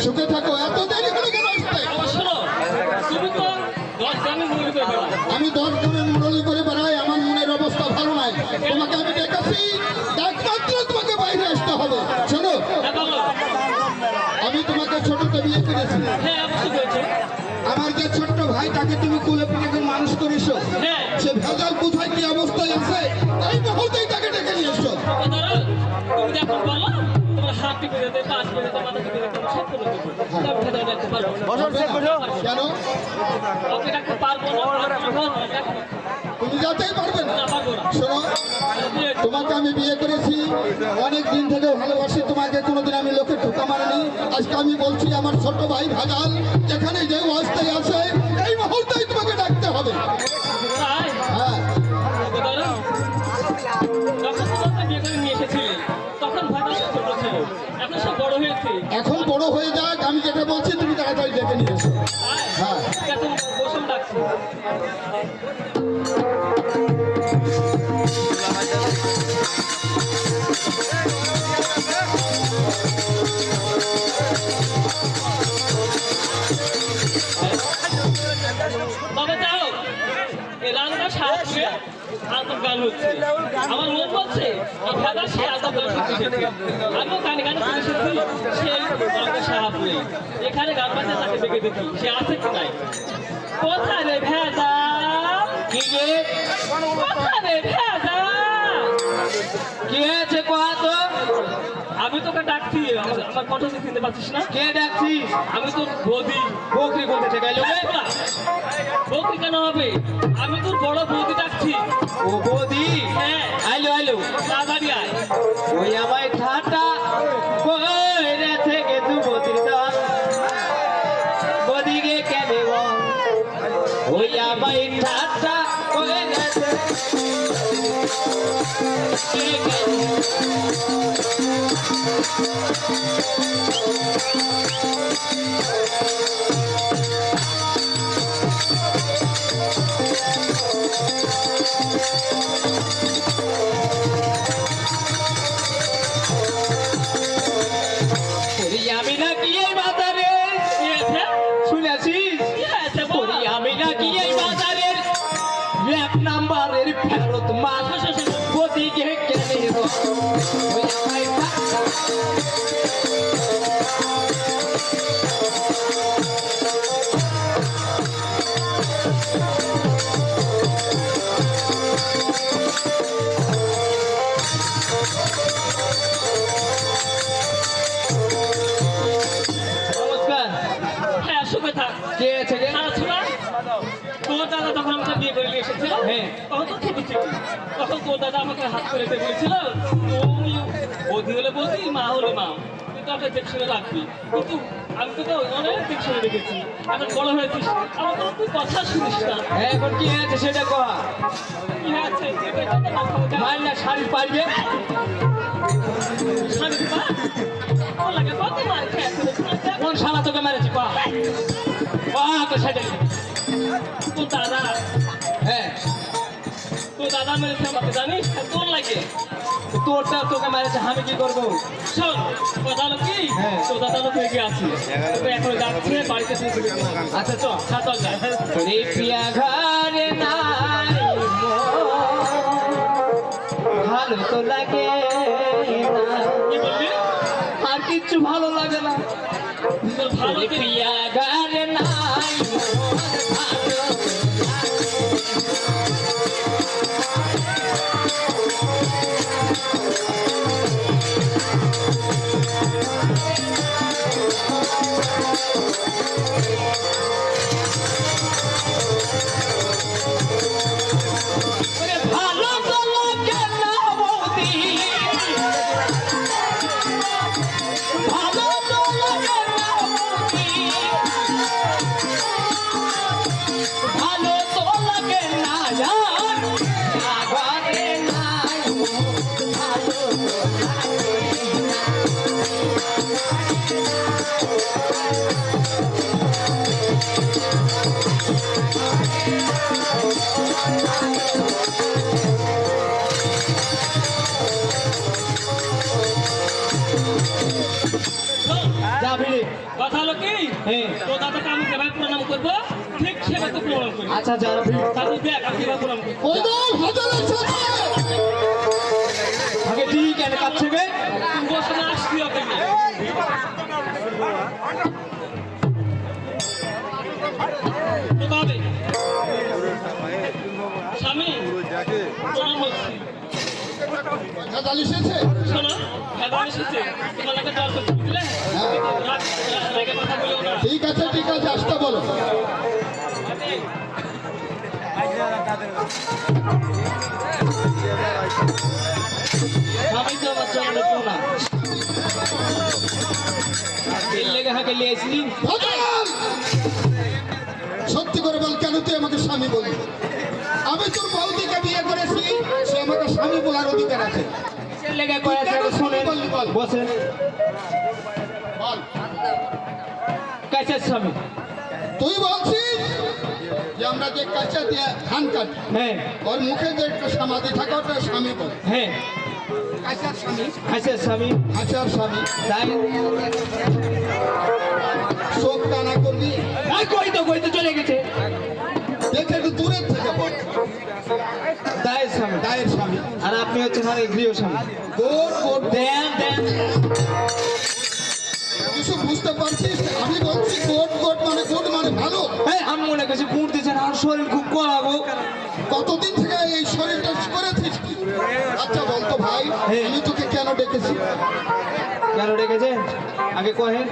সুখে থাকো। এত দেরি করে কেন আসতে? আমি 10 গ্রামে মুরলি করে বেড়াই, আমার মনের অবস্থা ভালো নাই। তোমাকে আমি দেখেছি, একমাত্র তোমাকে বাইরে আসতে হবে। শোনো, আমি তোমাকে ছোটতে বিয়ে করেছি। আমার যে ছোট্ট ভাই, তাকে তুমি কুলে পিঠে মানুষ করেছো। সে ভেজাল কোথায় কি অবস্থায় আছে, এই মুহূর্তেই তাকে ডেকে নিয়ে এসো। কেন তুমি যেতেই পারবে না? শোনো, তোমাকে আমি বিয়ে করেছি, অনেক দিন থেকে ভালোবাসি তোমাকে, কোনোদিন আমি লোকে ঠোকা মারিনি। আজকে আমি বলছি, আমার ছোট ভাই ভাগাল যেখানে যে অবস্থায় আছে, এই মুহূর্তেই তোমাকে ডাকতে হবে। হ্যাঁ, এখন বড় হয়ে যাক, আমি যেটা বলছি তুমি তাড়াতাড়ি ডেকে নিয়ে এসো। হ্যাঁ, গান হচ্ছে, আমার মন বলছে সে আদব আমিও গানে গানে সেই সাহাপুরে এখানে গান বাজে, তাকে দেখে দেখি সে আছে কি নাই। কোথায় রে ভেদা, কোথায় রে ভেদা, কি হয়েছে কত? আমি তোকে ডাকছি, আমার কণ্ঠ চিনতে পারছিস না? কে ডাকছিস? আমি তোর বৌদি। বকরি বলতে ঠেকাইল, বকরি কেন হবে? আমি তোর বড় বৌদি ডাকছি। ও বৌদি? হ্যাঁ, আইলো আইলো, তাড়াতাড়ি আয়। ওই আমায় ঠাটা কইরে থেকে তু বৌদির দল, বৌদিকে কেনে বল, ওই আমায় ঠাটা কইরে আমি নাকি এই বাজারে শুনেছিস? আমি নাকি এই বাজারের 1 নাম্বারের ফেরত মাল, ওদিকে কেনে তোর দাদা তখন আমাকে বিয়ে করে নিয়ে এসেছিল। হ্যাঁ, তখন তো ছোট ছিল, তখন তোর দাদা আমাকে হাত করে বলেছিল, তুমি বৌদি হলে বৌদি, মা হলে মা, তুই তো দেখে রাখবি। কিন্তু আমি তোকে অনেক দেখে রেখেছি, এখন বড় হয়েছিস, আমার কোনো তুই কথা শুনিস না। এখন কি হয়েছে সেটা কহ। কি হয়েছে? মারলে শাড়ি পারবে, শাড়ি পা লাগে কত মার খেয়েছে। কোন শালা তোকে মেরেছি? পা তো সেটাই তোর দাদা। হ্যাঁ, তোর দাদা মেরেছে আমাকে, জানিস? তোর লাগে তোরটা তোকে মেরেছে, আমি কি করবো? শোন, কথা হলো কি, তোর দাদা লোক হয়ে গিয়ে এখন যাচ্ছে বাড়িতে। আচ্ছা চল, চল যাই। প্রিয়া ঘরে নাই ভালো তো লাগে না। কি বলবি? আর কিচ্ছু ভালো লাগে না। ভালো প্রিয়া ঘরে নাই হ্যাঁ তো দাদাকে আমি যেভাবে প্রণাম করবো ঠিক সেভাবে প্রণাম করবো আচ্ছা যা তাহলে দেখ আমি কিভাবে প্রণাম করবো ওই দল হাজারের সাথে আগে ঠিক কেন কাচ্ছে বে তুমি বসে না আসছি ওকে তো তবে স্বামী প্রণাম হচ্ছি হাজার এসেছে শোনো ভেদান এসেছে তোমার লাগে দর করতে বুঝলে রেগে কথা বলেও না ঠিক আছে আসতে বলো আমি তো আমার চন্দ্র পোনা এর লেগে হাঁকে লিয়ে আসলি হাজার! সত্যি করে বল কেন তুই আমাকে স্বামী বললি আমি তোর বৌদিকে বিয়ে করেছি সে আমাকে স্বামী বলার অধিকার আছে এর লেগে কয়েছে শুনেন বসেন বল কাছে স্বামী তুই বলছিস যে আমরা যে কাঁচা দিয়ে ধান কাটি হ্যাঁ ওর মুখে যে একটা সমাধি থাকে ওটা স্বামী বলে হ্যাঁ কাঁচার স্বামী কাছে স্বামী কাঁচার স্বামী তাই চোখ টানা করবি ওই কই তো চলে গেছে দেখে একটু দূরের থেকে বল দায়ের স্বামী গায়ের স্বামী আর আপনি হচ্ছেন আমার গৃহ স্বামী গোট গোট দেন দেন কিছু বুঝতে পারছিস আমি বলছি গোট গোট মানে ভালো এই আমি মনে করছি গুড় দিয়েছেন আর শরীর খুব করাবো কতদিন থেকে এই শরীরটা করেছিস কি? আচ্ছা বলতো ভাই হ্যাঁ। আমি তোকে কেন ডেকেছি কেন ডেকেছেন আগে কহেন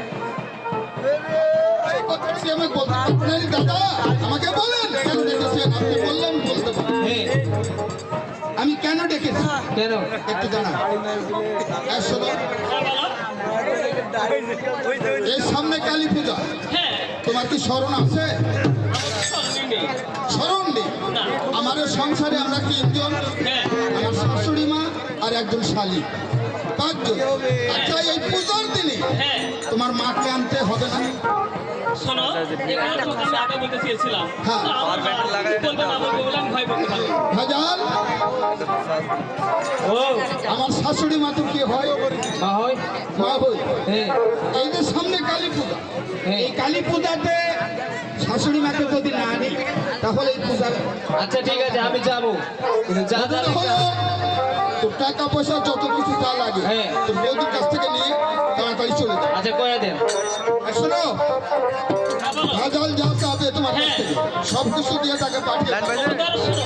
এই কথাটি আমাকে বলতে পারছেন দাদা আমাকে বলেন কেন ডেকেছেন আপনি বললেন বলতে পারেন হ্যাঁ আমি কেন ডেকেছি কেন একটু জানা শোনো এর সামনে কালী পূজা হ্যাঁ তোমার কি স্মরণ আছে স্মরণই নেই স্মরণ নেই না আমাদের সংসারে আমরা তিনজন হ্যাঁ আমার শাশুড়ি মা আর একজন শালী পাঁচজন আচ্ছা এই পূজার দিনে হ্যাঁ তোমার মাকে আনতে হবে না শোনো এগুলো তো আমি আগে বলতে চেয়েছিলাম হ্যাঁ। তো আমার মা কি বলবে না বলবে বলে আমি ভয় করতে পারি হাজার ও আমার শাশুড়ি মা তো কি হয় মা হয় মা হই হ্যাঁ এই যে সামনে কালী পূজা হ্যাঁ এই কালী পূজাতে শাশুড়ি মাকে যদি না আনি তাহলে এই পূজা আচ্ছা ঠিক আছে আমি যাবো কিন্তু যা যা হলো তোর টাকা পয়সা যত কিছু যা লাগে হ্যাঁ। তোর বৌদির কাছ থেকে নিয়ে তাড়াতাড়ি চলে যা আচ্ছা করে দেন আর শোনো হ্যাঁ, বলো। হাজাল যা চাবে তোমার কাছ থেকে সব কিছু দিয়ে তাকে পাঠিয়ে দাও। তার শোনো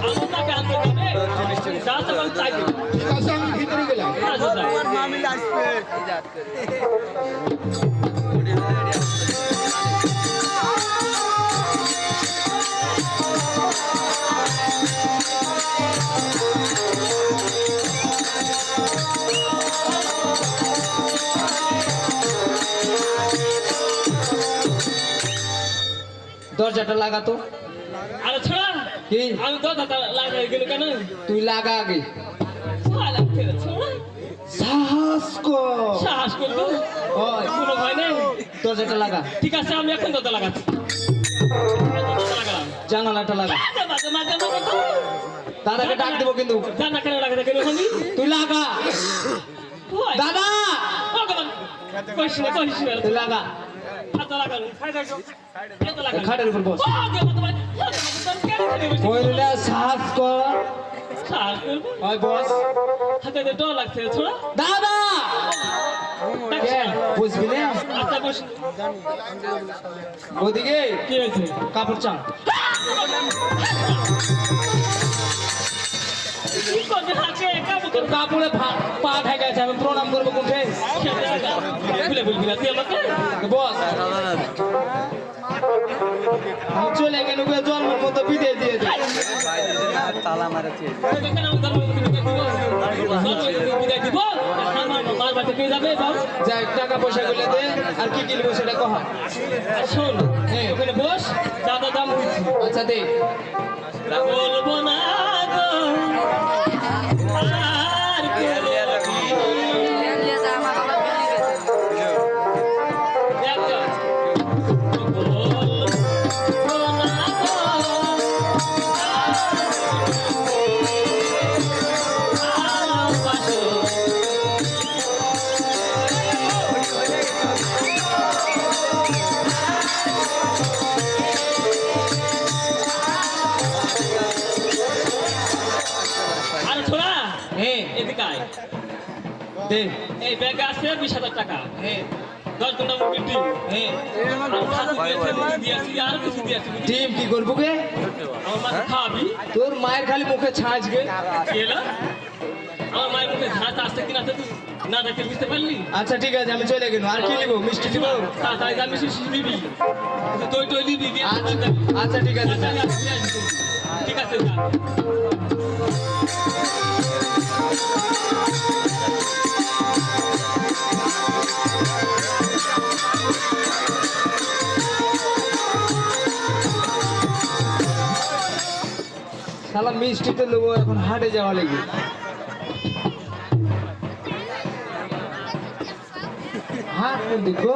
আমি তাকে আনতে যাবে যা চাবে আমি তাই দেবো ঠিক আছে আমি ভিতরে গেলাম আচ্ছা যাও। দরজাটা লাগাতো আরে ছোড়া কি আমি তো দাদা লাগাই গেল কেন তুই লাগা আগে সালা ফেলে ছোড়া সাহস কর সাহস করবো ওই কোনো ভয় নেই দরজাটা লাগা ঠিক আছে আমি এখন দাদা লাগাচ্ছি দরজা লাগালাম জানালাটা লাগা মাঝে মাঝে মাঝে মাঝে দাদাকে ডাক দেবো কিন্তু জানা কেন লাগাতে গেল আমি তুই লাগা দাদা কইস না তুই লাগা হাত লাগালো হাত লাগালো খাটের উপর বস ও দে মত ভাই কইলে সাহস কর সাহস করবো ওই বস হাতে ডর লাগছে ছোড়া দাদা কে বুঝবি না আচ্ছা বস ওদিকে কি হয়েছে কাপড় চান কি করবে হাতে কাবু তোর কাপড়ে পা ঢেকে গেছে আমি প্রণাম করবো কোঠে খুলে বলবি না তুই আমাকে বস আমি চলে গেলে জন্মের মতো বিদায় দিয়ে দিই তালা মারাচ্ছে কেন আমি ধর্ম বিদায় দিব মার বাড়িতে পেয়ে যাবে বাবু যাই টাকা পয়সা গুলো দে আর কি কিনবো সেটা কহা শোন ওখানে বস দাদা দাম হয়েছে আচ্ছা দে বলবো না গো আর দে এই ব্যাগে আছে 20,000 টাকা হ্যাঁ 10 ঘন্টা মুরগির ডিম হ্যাঁ আর খাসি দিয়েছে মুরগি দিয়েছি আর কিছু দিয়েছি টিম কি করবো গে আমার মাকে খাওয়াবি তোর মায়ের খালি মুখে ছাঁচ গে কি এলো আমার মায়ের মুখে ঝাঁজ আসতে কিনা তুই না দেখতে বুঝতে পারলি আচ্ছা ঠিক আছে আমি চলে গেল আর কি নিবো মিষ্টি দিব তাড়াতাড়ি দামি শিশি নিবি তুই তুই নিবি দিয়ে আচ্ছা আচ্ছা ঠিক আছে আচ্ছা, আচ্ছা, ঠিক আছে যা। শালা মিষ্টিতে নেবো এখন হাটে যাওয়া লাগবে হাট কোন দিক গো?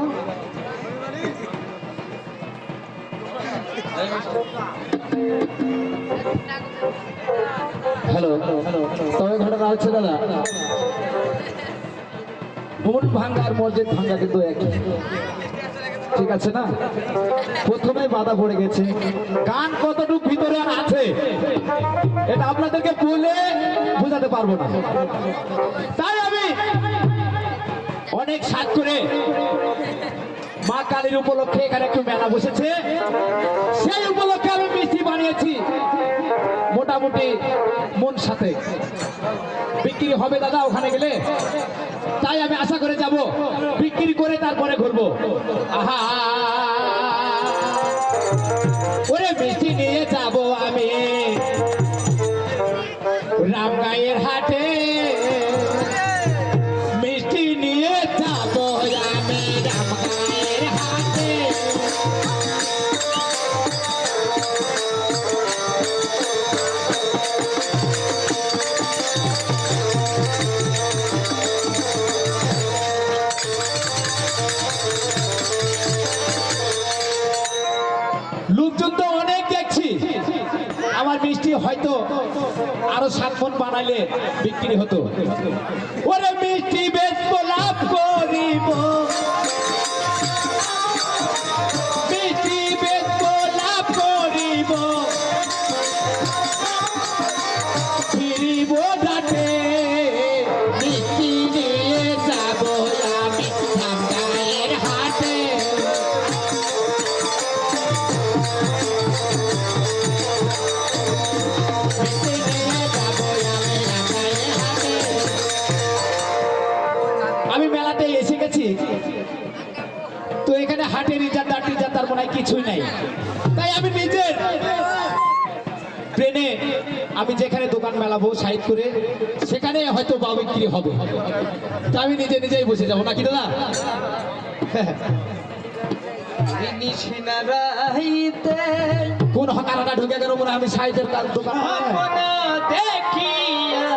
হ্যালো তবে ঘটনা হচ্ছে দাদা মন ভাঙ্গা আর মসজিদ ভাঙ্গা কিন্তু একই ঠিক আছে না প্রথমে বাধা পড়ে গেছে গান কতটুকু ভিতরে আর আছে এটা আপনাদেরকে বলে বোঝাতে পারবো না তাই আমি অনেক সাজ করে মা কালীর উপলক্ষে এখানে একটু মেলা বসেছে সেই উপলক্ষে আমি মিষ্টি বানিয়েছি মোটামুটি মন সাথে বিক্রি হবে দাদা ওখানে গেলে তাই আমি আশা করে যাব বিক্রি করে তারপরে ঘুরবো আহা ওরে মিষ্টি নিয়ে যাব আমি রামগাঁয়ের হাটে মিষ্টি নিয়ে যাব আমি রামগাঁয়ের হাটে লোকজন তো অনেক দেখছি আমার মিষ্টি হয়তো আরো 7 মণ বানাইলে বিক্রি হতো ওরে মিষ্টি বেচবো লাভ করিব মিষ্টি বেচবো লাভ করিব ফিরিব ঘাটে মিষ্টি নিয়ে যাব আমি রামগাঁয়ের হাটে আমি মেলাতে এসে গেছি তো এখানে হাটের ইজাদার মনে হয় কিছুই নাই তাই আমি নিজের ট্রেনে আমি যেখানে দোকান মেলাবো সাইড করে সেখানে হয়তো বা বিক্রি হবে তা আমি নিজেই বসে যাবো নাকি দাদা নিশিনারাইতে কোন হকারাটা ঢুকে গেল মনে হয় আমি সাইডের তার দোকান আপন দেখিয়া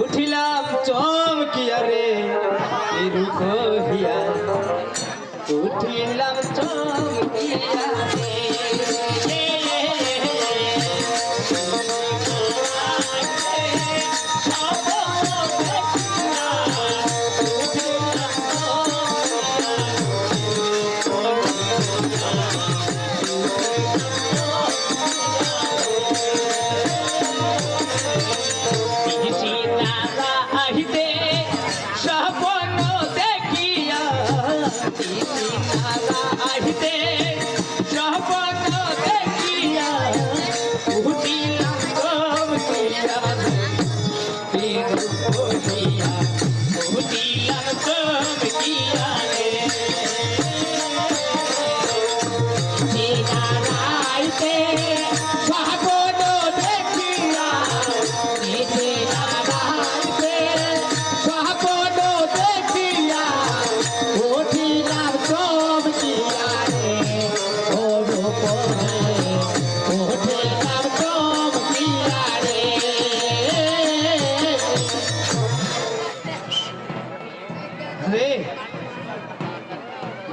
উঠিলাম চমকিয়া রে রুকহিয়া উঠিলাম চমকিয়া রে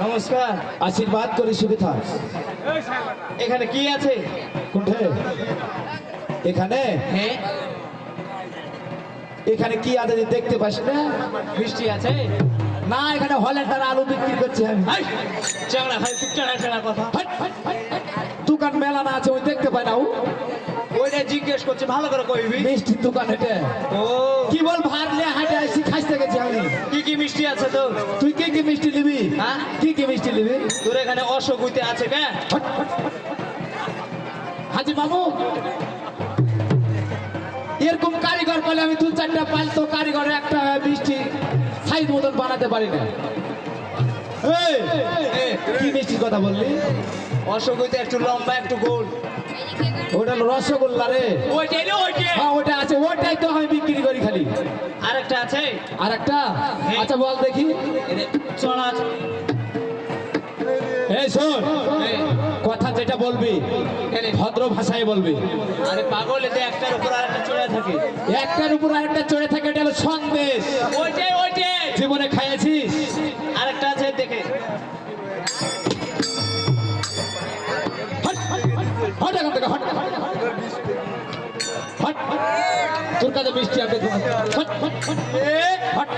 নমস্কার আশীর্বাদ করি সুবিধা এখানে কি আছে কোঠে এখানে হ্যাঁ এখানে কি আছে যে দেখতে পাস না মিষ্টি আছে না এখানে হলের দ্বারা আলু বিক্রি করছি আমি চাংড়া খালি তুই চাংড়া চাংড়া কথা হাট, হাট, হাট, হাট। দোকান মেলা না আছে ওই দেখতে পাই না ও ওইটা জিজ্ঞেস করছি ভালো করে কইবি। মিষ্টির দোকান এটা ও কি বল ভারলে হাটে আসি খাইতে গেছি আমি কি কি মিষ্টি আছে তোর? তুই কি মিষ্টি নিবি হ্যাঁ? কি মিষ্টি নিবি তোর এখানে অশোকুইতে আছে কে? হাজি মামু এরকম কারিগর পেলে আমি দু চারটা পাইল তো কারিগর একটা মিষ্টি সাইজ মতন বানাতে পারি না এই, কি মিষ্টির কথা বললি অশোকুইতে একটু লম্বা একটু গোল। ওটা হলো রসগোল্লা রে ওইটাই রে ওইটাই। হ্যাঁ ওটা আছে ওটাই তো আমি বিক্রি করি খালি আরেকটা আছে আর একটা আচ্ছা বল দেখি চল আছে। এই শোন এই, কথা যেটা বলবি ভদ্র ভাষায় বলবি আরে পাগল এতে একটার উপর আরেকটা চড়ে থাকে। একটার উপর আরেকটা চড়ে থাকে এটা হলো সন্দেশ ওইটাই ওইটাই। জীবনে খাইয়েছিস আরেকটা আছে দেখে। হট, হট এখান থেকে, হট। Hot, hot. তোর কাছে মিষ্টি আছে তো। Hot, hot, hot. হট।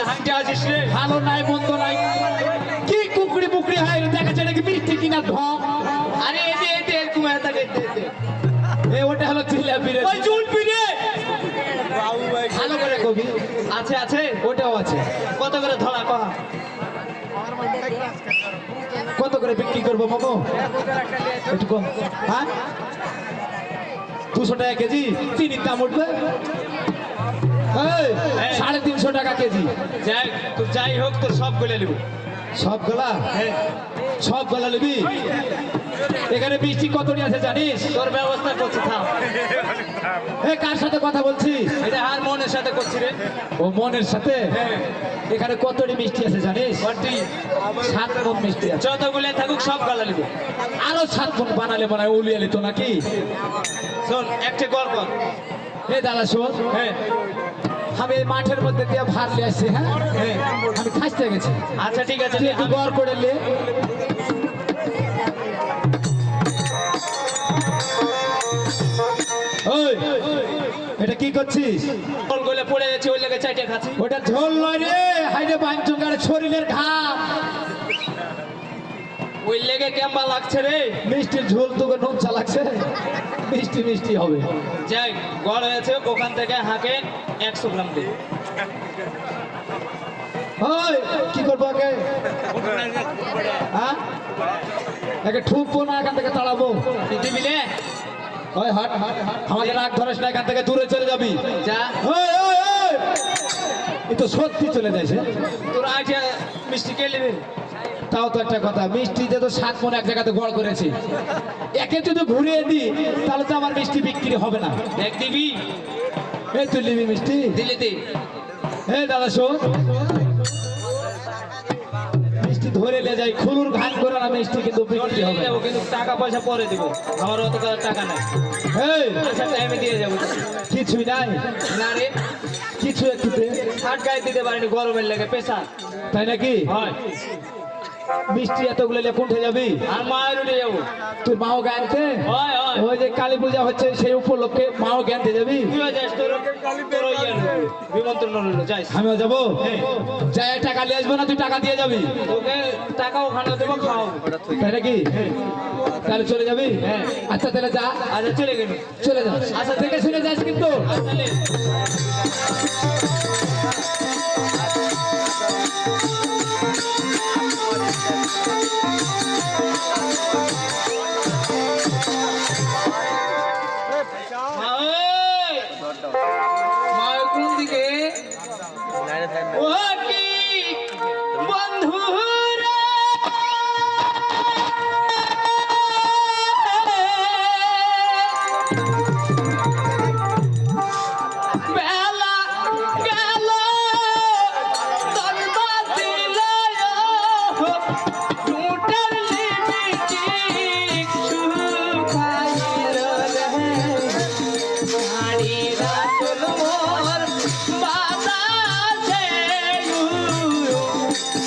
হাঁটতে আসিস রে। ভালো নাই মন্দ নাই কি কুকড়ি মুকড়ি হয় দেখা যায় নাকি মিষ্টি কিনা ঢং আরে এতে এতে এরকম হয়ে থাকে এতে। এ ওটা হলো জিলাপি রে ওই জুলপি রে। ভালো করে কবি আছে আছে। ওটাও আছে কত করে ধরা কহা? কত করে বিক্রি করবো মামু একটু কম হ্যাঁ 200 টাকা কেজি চিনির দাম উঠবে এই, 350 টাকা কেজি যাই তোর যাই হোক তোর সব গুলে নিব। সব গলা সব গলা নিবি এখানে বৃষ্টি কতটি আছে জানিস তোর ব্যবস্থা করছি থাম। এ কার সাথে কথা বলছি এটা আর মনের সাথে করছি রে। ও মনের সাথে এখানে কতটি মিষ্টি আছে জানিস বটি 7 মণ মিষ্টি আছে যতগুলো থাকুক সব গালা নিব। আরো 7 মণ বানালে মনে হয় উলিয়ে নিত নাকি শোন একটা গল্প। এ দাদা শোন আমি এই মাঠের মধ্যে দিয়ে ভাত নিয়ে আসছি হ্যাঁ আমি খাইতে গেছি আচ্ছা ঠিক আছে তুই একটু গড় করে লে ওই এটা কি করছিস কল গলে পড়ে গেছে ওই লেগে চাইটে খাচ্ছি। ওটা ঝোল নয় রে হাইরে বাঞ্চুঙ্গার শরীরের ঘাম ওই লেগে কেমবা লাগছে রে। মিষ্টির ঝোল তোকে নুন চালাচ্ছে মিষ্টি মিষ্টি হবে যাই গড় হয়েছে ওখান থেকে হাঁকে 100 গ্রাম দে। ওই কি করবো আগে হ্যাঁ একে ঠুকবো না এখান থেকে তাড়াবো দিবি রে। ওই হাট আমাকে রাগ ধরিস না এখান থেকে দূরে চলে যাবি যা ওই ওই ওই এ তো সত্যি চলে যাচ্ছে তোর আইটা মিষ্টি কে নেবে? তাও তো একটা কথা মিষ্টি যে তো 7 মণ এক জায়গাতে গড় করেছি একে যদি ঘুরিয়ে দিই তাহলে তো আমার মিষ্টি বিক্রি হবে না দেখ দিবি এই তুই নিবি মিষ্টি দিলে দে। এই দাদা শোন মিষ্টি ধরে নিয়ে যাই খুলুর ঘান করে না মিষ্টি কিন্তু বিক্রি হবে যাবো কিন্তু টাকা পয়সা পরে দিব। আমার অত টাকা নাই। এই আচ্ছা টাইমে দিয়ে যাবো। কিছুই নাই না রে কিছু একটু দে। হাট গায়ে দিতে পারিনি গরমের লেগে পেশা তাই নাকি হয়। মিষ্টি এতগুলো নিয়ে কোনটা যাবি আর মায়ের উঠে যাবো। তুই মাও গানতে হয় হয় ওই যে কালী পূজা হচ্ছে সেই উপলক্ষে মাও জ্ঞানতে যাবি তুইও যাস তোর ইয়ে বিমন্ত্রণ রইলো যাইস। আমিও যাবো যাই টাকা নিয়ে আসবো না তুই টাকা দিয়ে যাবি তোকে টাকা ওখানে দেবো খাওয়াবো। তাই নাকি তাহলে চলে যাবি আচ্ছা তাহলে যা আচ্ছা চলে গেল। চলে যা আচ্ছা দেখে শুনে যাস কিন্তু তাহলে কোন দিকে ও কি বন্ধু রে বেলা গেল তোর বাতিল টুটার লিপস্টিক শুকাইল রে হাড়ি রাতুল মোর বাতাসে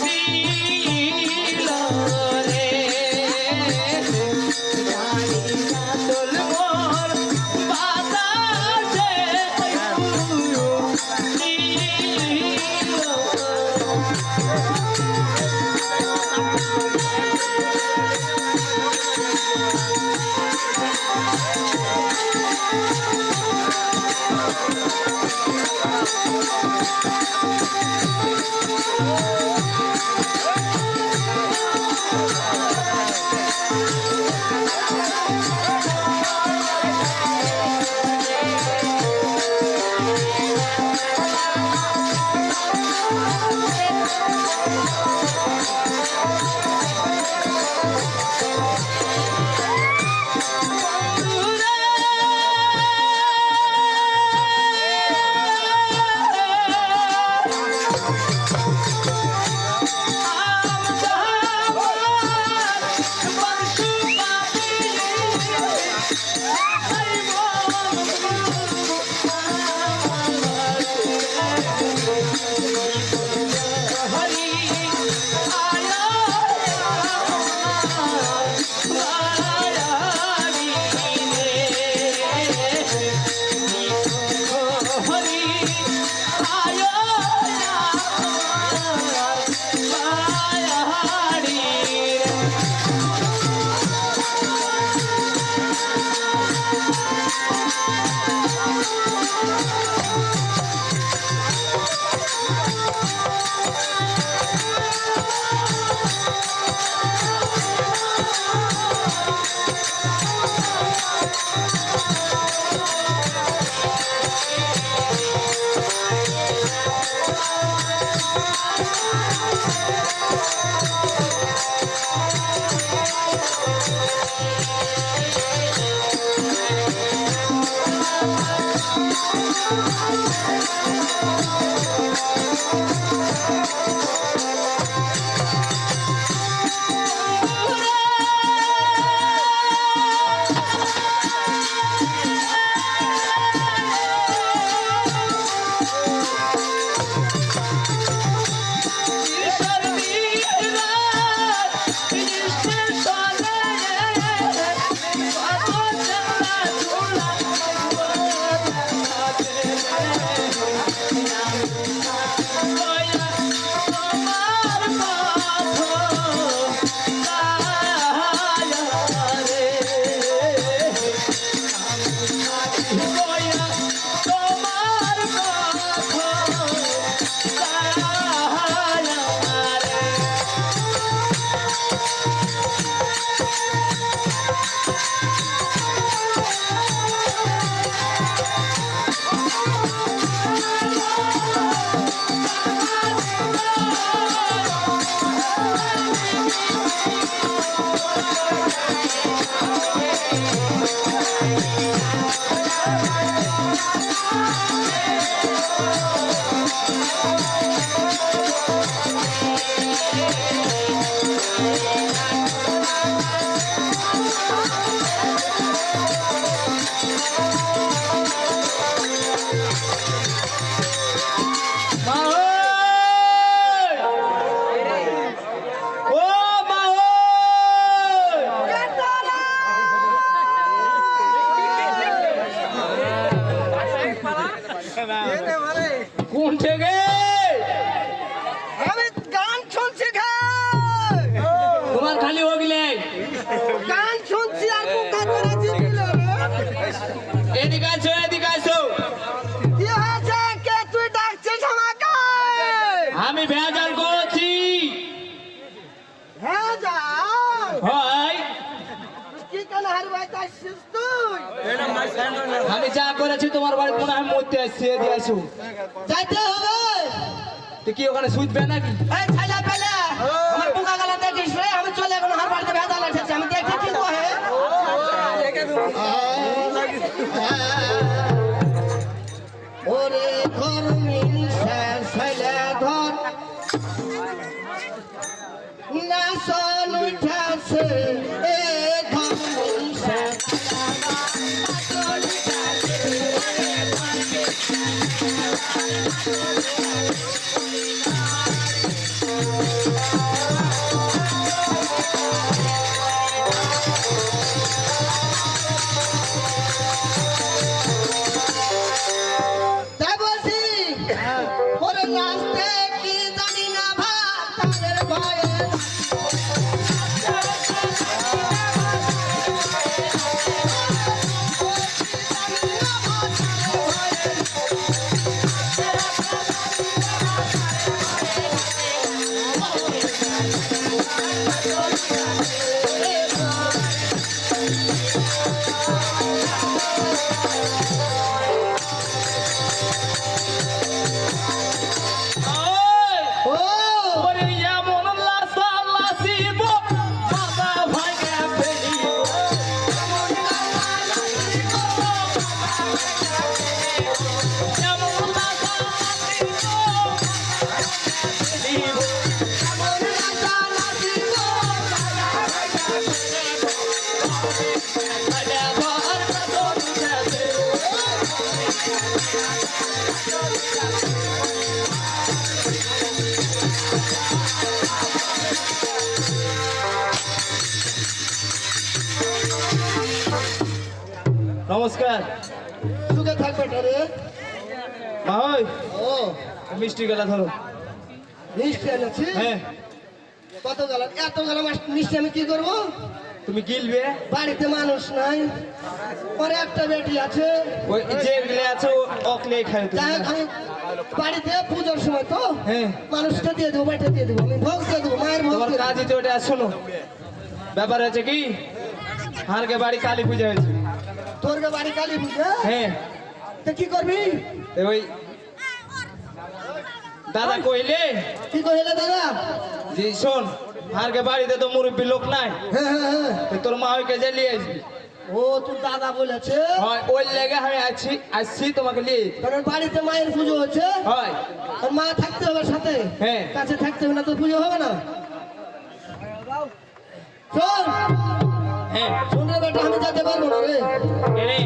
দিল রে হাড়ি রাতুল মোর বাতাসে দিল কোন থেকে আমি গান শুনছি খাই তোমার খালি হোগলে গান শুনছি আর পোকা করেছি এদিকে আসো এদিকে আসো কি হয়েছে কে তুই ডাকছিস আমাকে আমি ভেজাল করছি হ্যাঁ যা হয় কি কেন হারবাই আসছিস তুই আমি যা করেছি তোমার বাড়ি মনে হয় মরতে আসছে এদিকে আসো যাইতে হবে তুই কি ওখানে শুধবে নাকি এই ছাইলা পেলে আমার পোকা গলা দেখিস রে আমি চলে এখন হার বাড়িতে ভেজাল এসেছি আমি দেখি কি কহে ওরে ঘর মিলছে ছেলে ঘর না সন উঠেছে এ ঘর মিলছে তাই বলছি ওরে নাচতে কি জানি না ভাত তাদের ভয়ে আরে আমার কত বুঝাতে নমস্কার সুখে থাকবে রে। ভাই ও মিষ্টি গেলা ধরো মিষ্টি এনেছি। হ্যাঁ কত গেল এত গেল মিষ্টি আমি কি করবো? তুমি গিলবে বাড়িতে মানুষ নাই, পরে একটা বেটি আছে। ওই যে গিলে আছে অকলে খায় তুমি যাই হোক, আমি বাড়িতে পুজোর সময় তো হ্যাঁ মানুষটা দিয়ে দেবো, বেটা দিয়ে দেবো, আমি ভোগ দিয়ে দেবো, মায়ের ভোগ তোমার দিয়ে দেবো। কাজই তো ওটা শোনো ব্যাপার আছে কি হারকে বাড়ি কালী পূজা হয়েছে তোর গে বাড়ি কালী পুজো, হ্যাঁ তো কি করবি? এ ওই দাদা কইলে কি কহিলে দাদা? যে শোন হারকে বাড়িতে তো মুরব্বী লোক নাই হ্যাঁ হ্যাঁ হ্যাঁ। তো তোর মা ওইকে জ্বালিয়ে আসবি ও তোর দাদা বলেছে হয় ওই লেগে আমি আসছি তোমাকে নিয়ে কারণ বাড়িতে মায়ের পুজো হচ্ছে, হয় আর মা থাকতে হবে সাথে, হ্যাঁ। কাছে থাকতে হবে না তো পুজো হবে না। শোন হ্যাঁ শোন রে বেটা, আমি যেতে পারবো না রে। এরে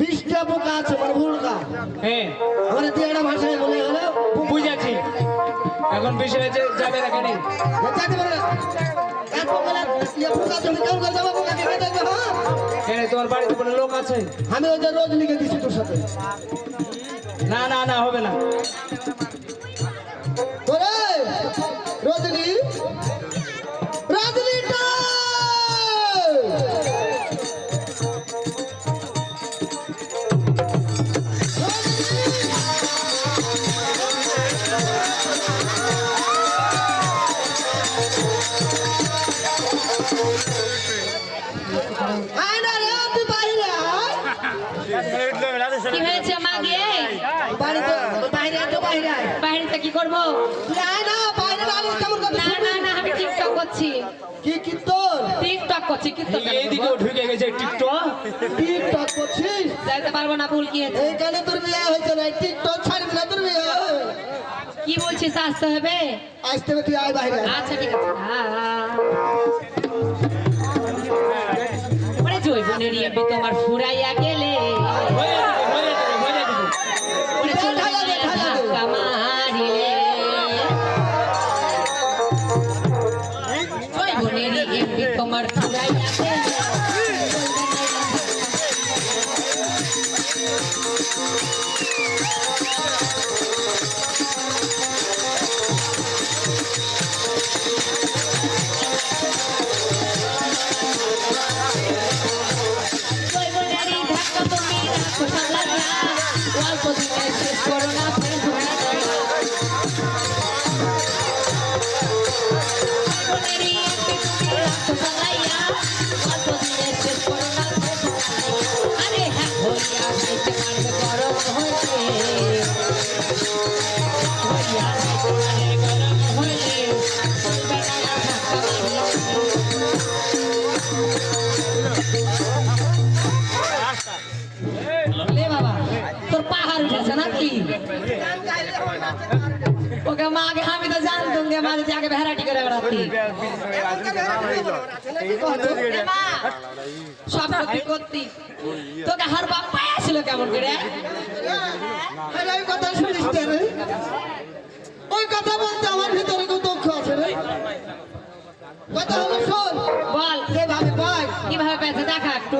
20টা পোকা আছে, মানে ভুলকা হ্যাঁ আমার দিয়াটা ভাষায় বলে গেল বুঝেছি এখন বিষয় হচ্ছে যাবে না কেন যেতে পারে না। এত বেলা ইয়ে পোকা তুমি কেমন করে যাবো? পোকা কে দেখবে? হ্যাঁ কেন তোমার বাড়িতে কোনো লোক আছে আমি ওই যে রোজ লিখে দিচ্ছি তোর সাথে। না না না হবে না ওরে রজনী, রজনীটা আয় না রে, তুই বাইরে আয়। কি হয়েছে মা গিয়ে বাড়িতে বাইরে আয় তো, বাইরে আয়। বাইরেতে কি করবো? তুই আয় না, বাইরে না আলে কেমন কথা না শুনবি? না না আমি টিকটক করছি, কি কীর্তন? টিকটক করছি, কীর্তন কেন এইদিকেও করবো? ঢুকে গেছে টিকটক টিকটক করছিস? যাইতে পারবো না, ভুল কি হয়েছে? এইখানে তোর বিয়ে হয়েছে না, টিকটক ছাড়বি না তোর বিয়ে। কি বলছিস, আসতে হবে? আসতে হবে, তুই আয় বাইরে। আচ্ছা ঠিক আছে। ওরে জৈবনের এমবি তোমার ফুরাইয়া গেলে ওরে চলবে না ধাক্কা মারিলে জৈবনের এমবি তোমার ফুরাইয়া গেলে জৈবনেরই ধাক্কা তুমি রাখো সামলাইয়া অল্প দিনে শেষ করো না ফেসবুক জৈবনেরই এমবি তুমি রাখো সামলাইয়া অল্প দিনে শেষ করো না ফেসবুক আরে হ্যাঁ হইয়া যাইতে পারবে গরম হইতে হইয়া যাইতে পারবে গরম হইলে চলবে না ধাক্কা মারিয়া লে বাবা তোর পাহাড় উঠেছে নাকি ওকে মাকে আমি তো জানতুম গে মাঝে যাকে ভ্যারাইটি করে বেড়াতি এ মা, সব কি করতি তোকে হার বাপ পাইছিল কেমন করে আরে ওই কথা শুনিস না রে, ওই কথা বলতে আমার ভিতরে খুব দুঃখ আছে রে। কথা হলো শোন, বল যেভাবে পাই কিভাবে পেয়েছে দেখা একটু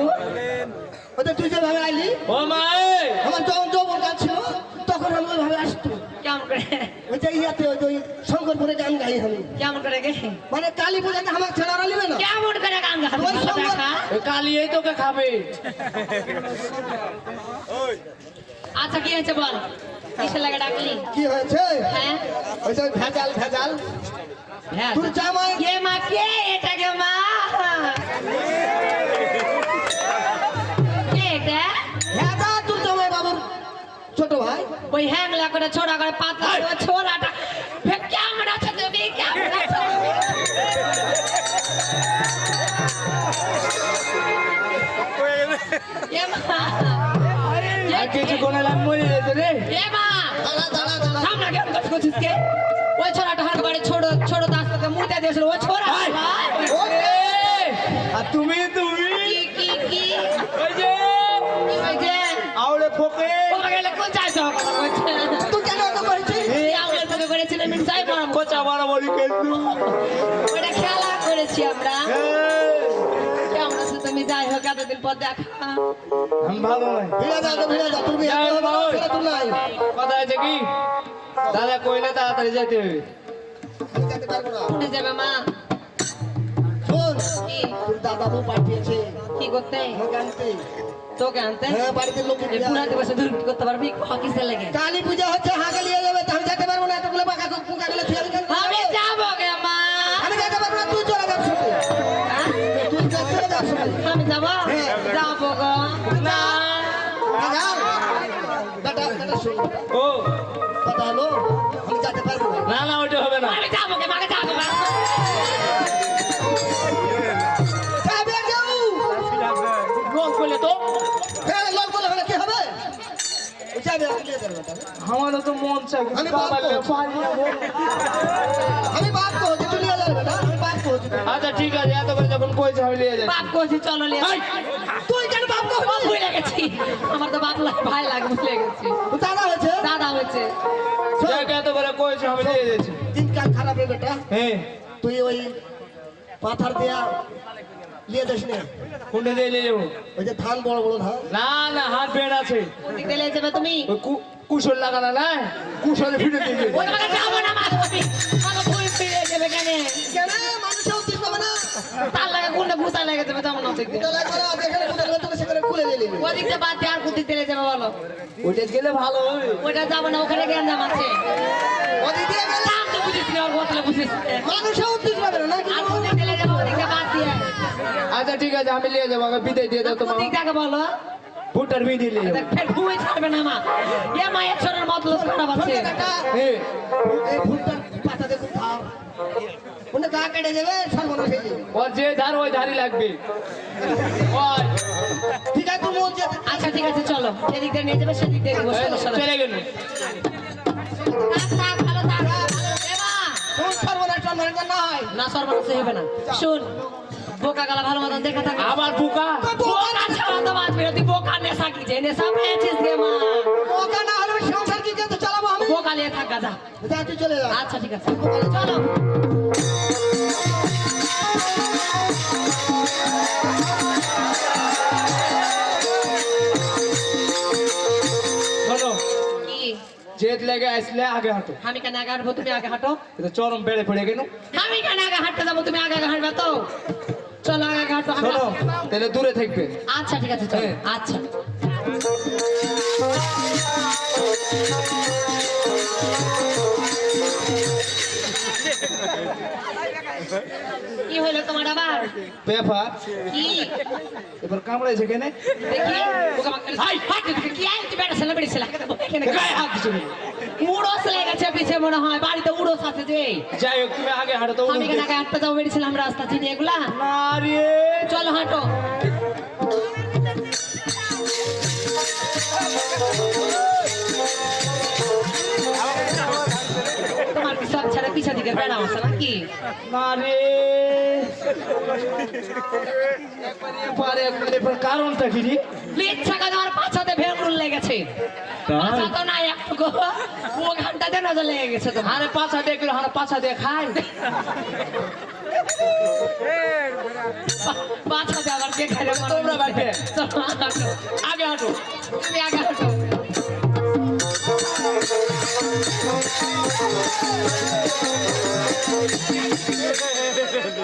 ওটা তুই যেভাবে আইলি, ও মা আমার যখন যৌবন কাজ ছিল তখন আমি ওইভাবে আসতো। কেমন করে ওই যে ইয়াতে ওই যে ওই শঙ্করপুরে গান গাই আমি, কেমন করে গে মানে কালী পূজাতে আমার ছেড়া নিবে না। কেমন করে গান গাবি ওই ভালো সঙ্গ- দেখা কালি এই তোকে খাবে আচ্ছা কি হয়েছে বল কিসের লাগে ডাকলি কি হয়েছে? হ্যাঁ ওই যে ভেজাল ভেজাল হ্যাঁ তোর জামাই কে মা কে এটা কে মা কে এটা ভেজা, তোর জামাই বাবুর ছোট ভাই। ওই হ্যাংলা করে ছোড়া করে পাতলা করে ছোড়াটা কেমন আছে তুমি কেমন আছো এ মা আর কিছু কোনো লাভ মরে যেতে রে এ মা দাঁড়া দাঁড়া দাঁড়া, সামনে কেমন করছিস কে ওই ছোড়াটা হার করে ছোট ছোট দাস তোকে মুতে দিয়েছিল ওই ছোড়া ওই, আর তুমি গেলে কোন চাই যাওয়ার কথা বলছে তুই কেন ওকে করেছিস? এই আমরা তোকে করেছিল মির্জাই মারাম কোচা বাড়াবাড়ি কিন্তু ওটা খেলা করেছি আমরা কেমন আছো তুমি যাই হোক এতদিন পর দেখা আমি ভালো নাই ভিড়ে যা তো ভিড়ে যা, তোর বিয়ে যাই হবে না, বাবা। ছেলে তুই নাই। কথা আছে কি দাদা কইলে তাড়াতাড়ি যেতে হবে আমি যেতে পারবো না। উঠে যাবে মা শোন, কি তোর দাদা বউ পাঠিয়েছে কি করতে আমাকে আনতে। তোকে আনতে হ্যাঁ, বাড়িতে লোক এই পুরা দিবসে দূর করতে পারবি হকিসে লেগে কালী পূজা হচ্ছে, হাঁকে নিয়ে যাবে, তো আমি যেতে পারবো না, এতগুলো পোকাগুলো খেয়াল আমি যাবো গে মা আমি যেতে পারবো না, তুই চলে যাস শুধু। হ্যাঁ? তুই চলে যাস শুধু। আমি যাবো যাবো গো না বেটা শোন, ও কথা হলো, আমি যেতে পারবো না। না না ওইটা হবে না আমি যাবো গে মাকে যাবো গো। যাবে যাও। লোক বলে তো হ্যাঁ, লোক বলে হলে কি হবে? যাবে, আমি নিয়ে যাবো বেটা। আমারও তো মন চাই কিন্তু আমি বাবার বাপ তো। পারি না গো। আমি বাপ তো হচ্ছি, তুই নিয়ে যাবে বেটা, আমি বাপ তো হচ্ছি। আচ্ছা ঠিক আছে এত করে যখন কইছে আমি নিয়ে যাই বাপ কইছি চলো লিয়ে তুই কেন বাপ তো বাপ ভুলে গেছি আমার তো বাপ লাগে ভাই লাগে ভুলে গেছি তুই দাদা হয়েছে? দাদা হয়েছে যাকে এত করে কইছে আমি নিয়ে যাচ্ছি দিনকাল খারাপ রে বেটা, হ্যাঁ তুই ওই পাথার দেয়া নিয়ে যাস না, কোনটা দিয়ে নিয়ে যাবো ওই যে ধান বড় বড় ধান। না না হাত বেড় আছে কোন দিক দিয়ে লিয়ে যাবে তুমি ওই কুশল লাগানা না কুশলে ফিরে দিয়ে ওই তোমাকে যাবো না মা তুমি আমাকে ভুল ফিরে যাবে কেন কেন মানুষের উদ্দেশ্য হবে না? তার লাগে কোনটা ভূতা লেগে যাবে তেমন না দেখতে এটা লাগবে না, যেখানে কোথায় গেলে তোকে সেখানে খুলে নিয়ে নিবি। ওই দিকটা বাদ দিয়ে আর কোন দিক দিয়ে লিয়ে যাবে বলো ওইটা গেলে ভালো হবে ওইটা যাবো না ওখানে জ্ঞান আছে ওদিক দিয়ে গেলে নাম তো বুঝিস না ওর কথা বুঝিস না। মানুষের উদ্দেশ্য হবে না নাকি? আর কোন দিক দিয়ে লিয়ে যাবো ওই দিকটা বাদ দিয়ে আচ্ছা ঠিক আছে আমি নিয়ে যাবো আমাকে বিদায় দিয়ে দাও কোন তোমার দিক থেকে বলো ফুটার বিয়ে নিয়ে যাবো ফের ঘুমে ছাড়বে না মা এ মায়ের ছোটের মতলব খারাপ আছে শোন বেটা, হ্যাঁ এই ভুট্টার পাতা দেখুন খাও, ওটা গা কেটে যাবে, সর্বনাশ হয়ে যাবে। ওর যে ধার ওই ধারই লাগবে ওই ঠিক আছে, তুই মন যেতে আচ্ছা ঠিক আছে চলো যেদিক দিয়ে নিয়ে যাবে সেদিক দিয়ে দিব চলো চলো চলে গেল থাক, থাক, ভালো থাক। এ মা, কোন সর্বনাশ সর্বনাশ না হয়। না সর্বনাশ হবে না শুন বোকা গালা ভালো মতন দেখা থাকে আবার বুকা বোকা ছাড়া তো বাঁচবে না, তুই বোকা নেশা কি যে নেশা পেয়েছিস গে মা ওকে না হলে সংসার কি করতে চালাবো আমি? বোকা নিয়ে থাক গাজা যা, তুই চলে যা। আচ্ছা ঠিক আছে চলো শোনো কি জেদ লেগে আসলে আগে হাঁটো আমি কেন আগে হাঁটবো তুমি আগে হাঁটো এটা চরম বেড়ে পড়ে গেল আমি কেন আগে হাঁটতে যাবো তুমি আগে আগে হাঁটবে তো চলো আগে আগে হাঁটো শোনো তাহলে দূরে থাকবে আচ্ছা ঠিক আছে চলো হ্যাঁ। আচ্ছা কি হইলো তোমার আবার পেফা কি এবার কামড়াইছে কেনে দেখি ওকে আমাকে হাই হাই দেখি কি আই তুই বেটা ছেলে বেড়ে ছেলে এখানে গায়ে হাত দিছো কেন? উড়োস লেগে গেছে পিছে মনে হয় বাড়িতে উড়োস আছে যে যাই হোক তুমি আগে হাঁটো তো আমি কেন আগে হাঁটতে যাবো বেরিয়েছিলাম রাস্তা চিনি এগুলা না রে চলো হাঁটো তোমার কি সব ছেড়ে পিছা দিকে বেড়াও আছে নাকি না রে পারে একবার কারণটা কি রে ইচ্ছা কাজ আমার পাছাতে ভেঙুন লেগেছে পাছা তো নাই একটু গো। ও ঘন্টাতে নজর লেগে গেছে তোমার আরে পাছা দিয়ে গেল হারা পাছা দিয়ে খাই পাছাতে আবার কে খাইলে তোমরা বাইরে চলো, হাঁটো। আগে হাঁটো তুমি আগে হাঁটো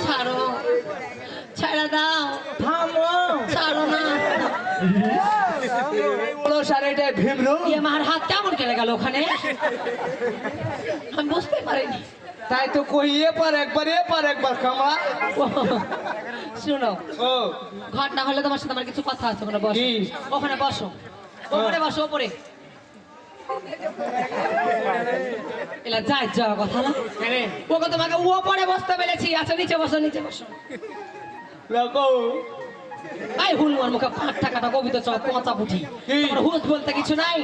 ছাড়ো ছাড়া দাও থামো ছাড়ো না বড় শাড়িটা ভেবলো এই আমার হাত কেমন কেটে গেল ওখানে আমি বুঝতে পারিনি তাই তো কই এপার একবার কামড়া ও, শুনো ও ঘটনা হলে তোমার সাথে আমার কিছু কথা আছে ওখানে বসো কি? ওখানে বসো ওপরে বসো ওপরে এলা যাই যাওয়া কথা না কেনে ওকে তোমাকে ওপরে বসতে বলেছি আচ্ছা নিচে বসো নিচে বসো লাগো এই হুলমার মুখে 5 টাকাটা কবিতা চপ পচা পুঠি কি? তোমার হুঁশ বলতে কিছু নাই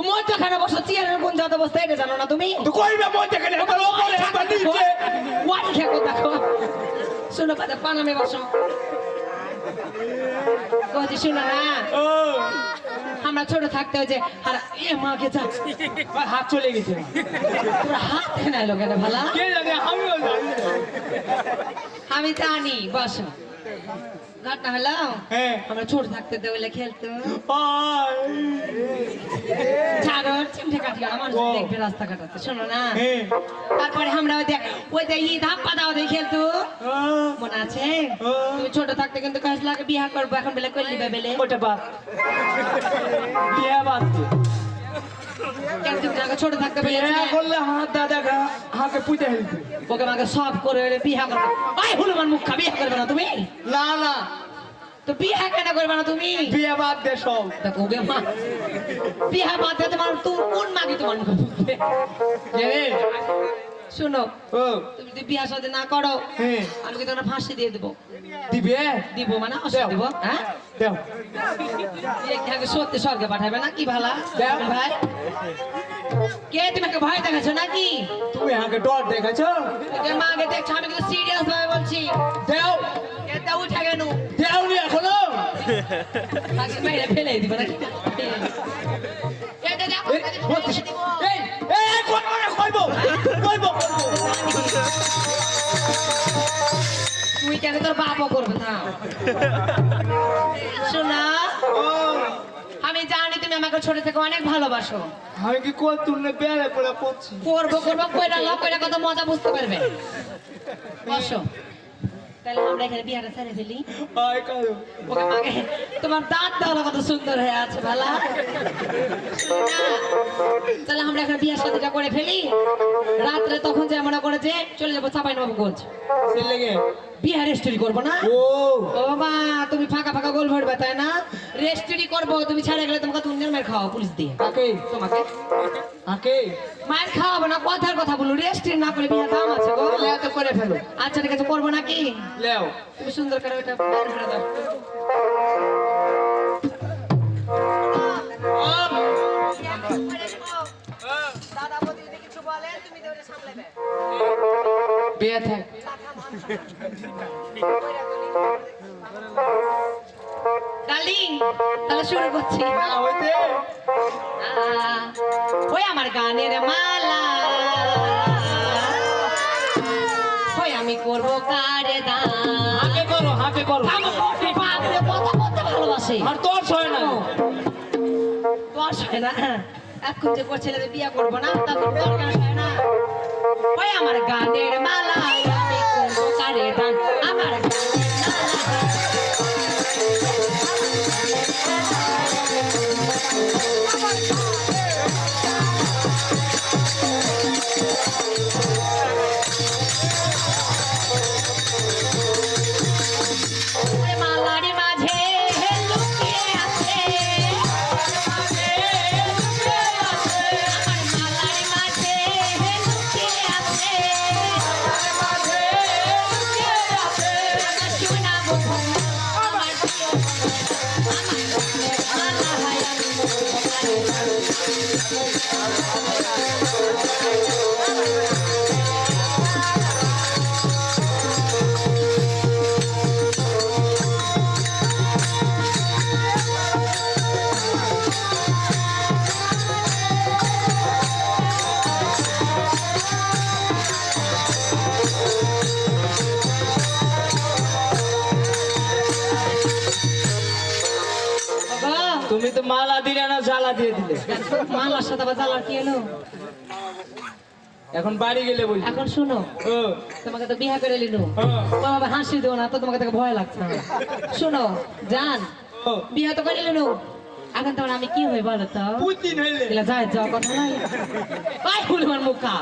মধ্যখানে বসো চেয়ারের কোন জায়গাতে বসতে এটা জানো না তুমি তো কইবে মধ্যে কেনে একবার উপরে একবার নিচে ওয়ান খেকো দেখো শুনো পাতে পানামে বসো কইছি শুনো না ও আমরা ছোট থাকতে ওই যে আর এ মাকে যা আমার হাত চলে গেছে তোর হাত কেন এলো কেন ভালা কে জানে আমিও জানি না। আমি জানি বসো ঘটনা হলো হ্যাঁ আমরা ছোট থাকতে দেওয়ালে খেলতো আয়। ছাড়ো চিমটে কাটিয়ে আমার দেখবে রাস্তা কাটাতে শোনো না হ্যাঁ তারপরে আমরা ওই ঈদ হাপ্পা দাও দিয়ে খেলতো মনে আছে তুমি ছোট থাকতে কিন্তু কাজ লাগে বিয়া করবো এখন বেলে করলি বেলে ওটা বাদ বিয়ে বাদ দে। কেন তুমি আগে ছোট থাকতে বিয়ে পেরেছিলে করলে হাত দাদা হাকে পুঁতে হেলবে ওকে মাকে সব করে এলে বিয়া করবে ভাই হনুমান মুখা বিয়া করবে না তুমি না না তো বিয়া কেন করবে না তুমি বিয়ে বাদ দে সব দেখো ওকে মা বিয়া বাদ দিয়ে তোমার কোন মাকে তোমার মুখে ফুটবে? কে রে? শোনো ও তুমি যদি বিয়া সাথে না করো হ্যাঁ আমি কি তোমার ফাঁসি দিয়ে দেবো দিবে দিব মানে অসুখ দিব হ্যাঁ দেও এখানে সত্যি স্বর্গে পাঠাবে না কি ভালা দেও। ভাই কে তোমাকে ভয় দেখাচ্ছ নাকি তুমি আমাকে ডর দেখাছো তোকে মা আগে দেখছো আমি কিন্তু সিরিয়াস ভাবে বলছি দেও এটা উঠে গেল দেওনি এখনো আগে মেরে ফেলে দিব নাকি এটা দেখো এই বলছিস এই এই কইবো তুই কেন তোর বাবা করবে না শোনা ও আমি জানি তুমি আমাকে ছোট থেকে অনেক ভালোবাসো আমি কি কল তুলনে বেড়ে পড়ে পড়ছি করবো কইরা লাভ কইরা কত মজা বুঝতে পারবে বসো তাহলে আমরা এখানে বিয়াটা ছেড়ে ফেলি আয় কালো ওকে মাকে তোমার দাঁত দেওয়া কত সুন্দর হয়ে আছে ভালা তাহলে আমরা এখন বিয়ের সাথীটা করে ফেলি রাত্রে তখন যে মনে করে যে চলে যাবো চাপাই নবাবগঞ্জ সে লেগে বিহার রেস্টুরি করবো না ও ও মা তুমি ফাঁকা ফাঁকা গোল ভরবে তাই না রেস্টুরি করবো তুমি ছাড়ে গেলে তোমাকে দুনিয়ার মায়ের খাওয়া পুলিশ দিয়ে কাকে তোমাকে কাকে মায়ের খাওয়াবো না কথার কথা বলো রেস্টুরি না করে বিয়ে দাম আছে গো লে তো করে ফেলো আচ্ছা ঠিক আছে করবো নাকি লেও তুমি সুন্দর করে ওটা বের করে দাও দাদা বৌদি যদি কিছু বলে তুমি ওটা সামলাবে বিয়ে থাক ডার্লিং তাহলে শুরু করছি না হইতে ওই আমার গানের মালা ওই আমি করবো কারে দান হাকে করো বাপরে কত করতে ভালোবাসে আর তোর সয় না তোর হয় না এখন যে করছিলে যে বিয়ে করবো না তখন তোর গান হয় না ওই আমার গানের মালা আমি করবো কারে দান আমার গানের মালা ওরে মালারি মাঝে লুকিয়ে আছে আমার মালারি মাঝে লুকিয়ে আছে আমার সোনা বন্ধু আমার প্রিয় আমার মালা হয় আমি বাবা তুমি তো মালা দিলে না জ্বালা দিয়ে দিলে মালার সাথে আবার জ্বালার কি এলো এখন বাড়ি গেলে বলি এখন শুনো ও তোমাকে তো বিয়ে করে নিলো হ্যাঁ। বাবা হাসি দেও না তো তোমাকে থেকে ভয় লাগছে না শোনো জান ও বিয়ে তো করে নিলো এখন তোমার আমি কি হই বলো তো পুতিন হইলে এলা যায় যাওয়া কথা নাই ভাই ফুলমান মুখা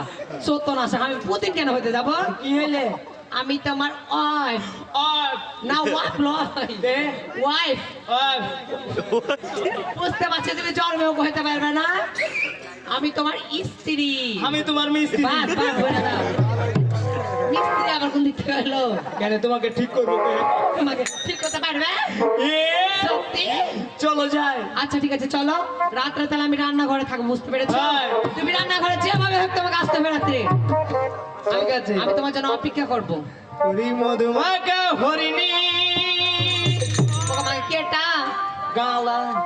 সত্য না আসে, আমি পুতিন কেন হইতে যাব কি হইলে আমি তোমার ওয়াইফ আর না ওয়াইফ লয় দে ওয়াইফ আর বুঝতে পারছি তুমি জন্মেও কইতে পারবে না আমি তোমার স্ত্রী আমি তোমার মিস্ত্রি বাস বাস বলে দাও মিস্ত্রি আবার কোন দিক থেকে এলো কেন তোমাকে ঠিক করবো কে? তোমাকে ঠিক করতে পারবে এ, সত্যি চলো যাই আচ্ছা ঠিক আছে চলো রাত্রে তাহলে আমি রান্নাঘরে থাকবো বুঝতে পেরেছো হ্যাঁ। তুমি রান্নাঘরে যেভাবে হোক তোমাকে আসতে হবে রাত্রে ঠিক আছে আমি তোমার জন্য অপেক্ষা করবো হরি মধুমাকা হরিণী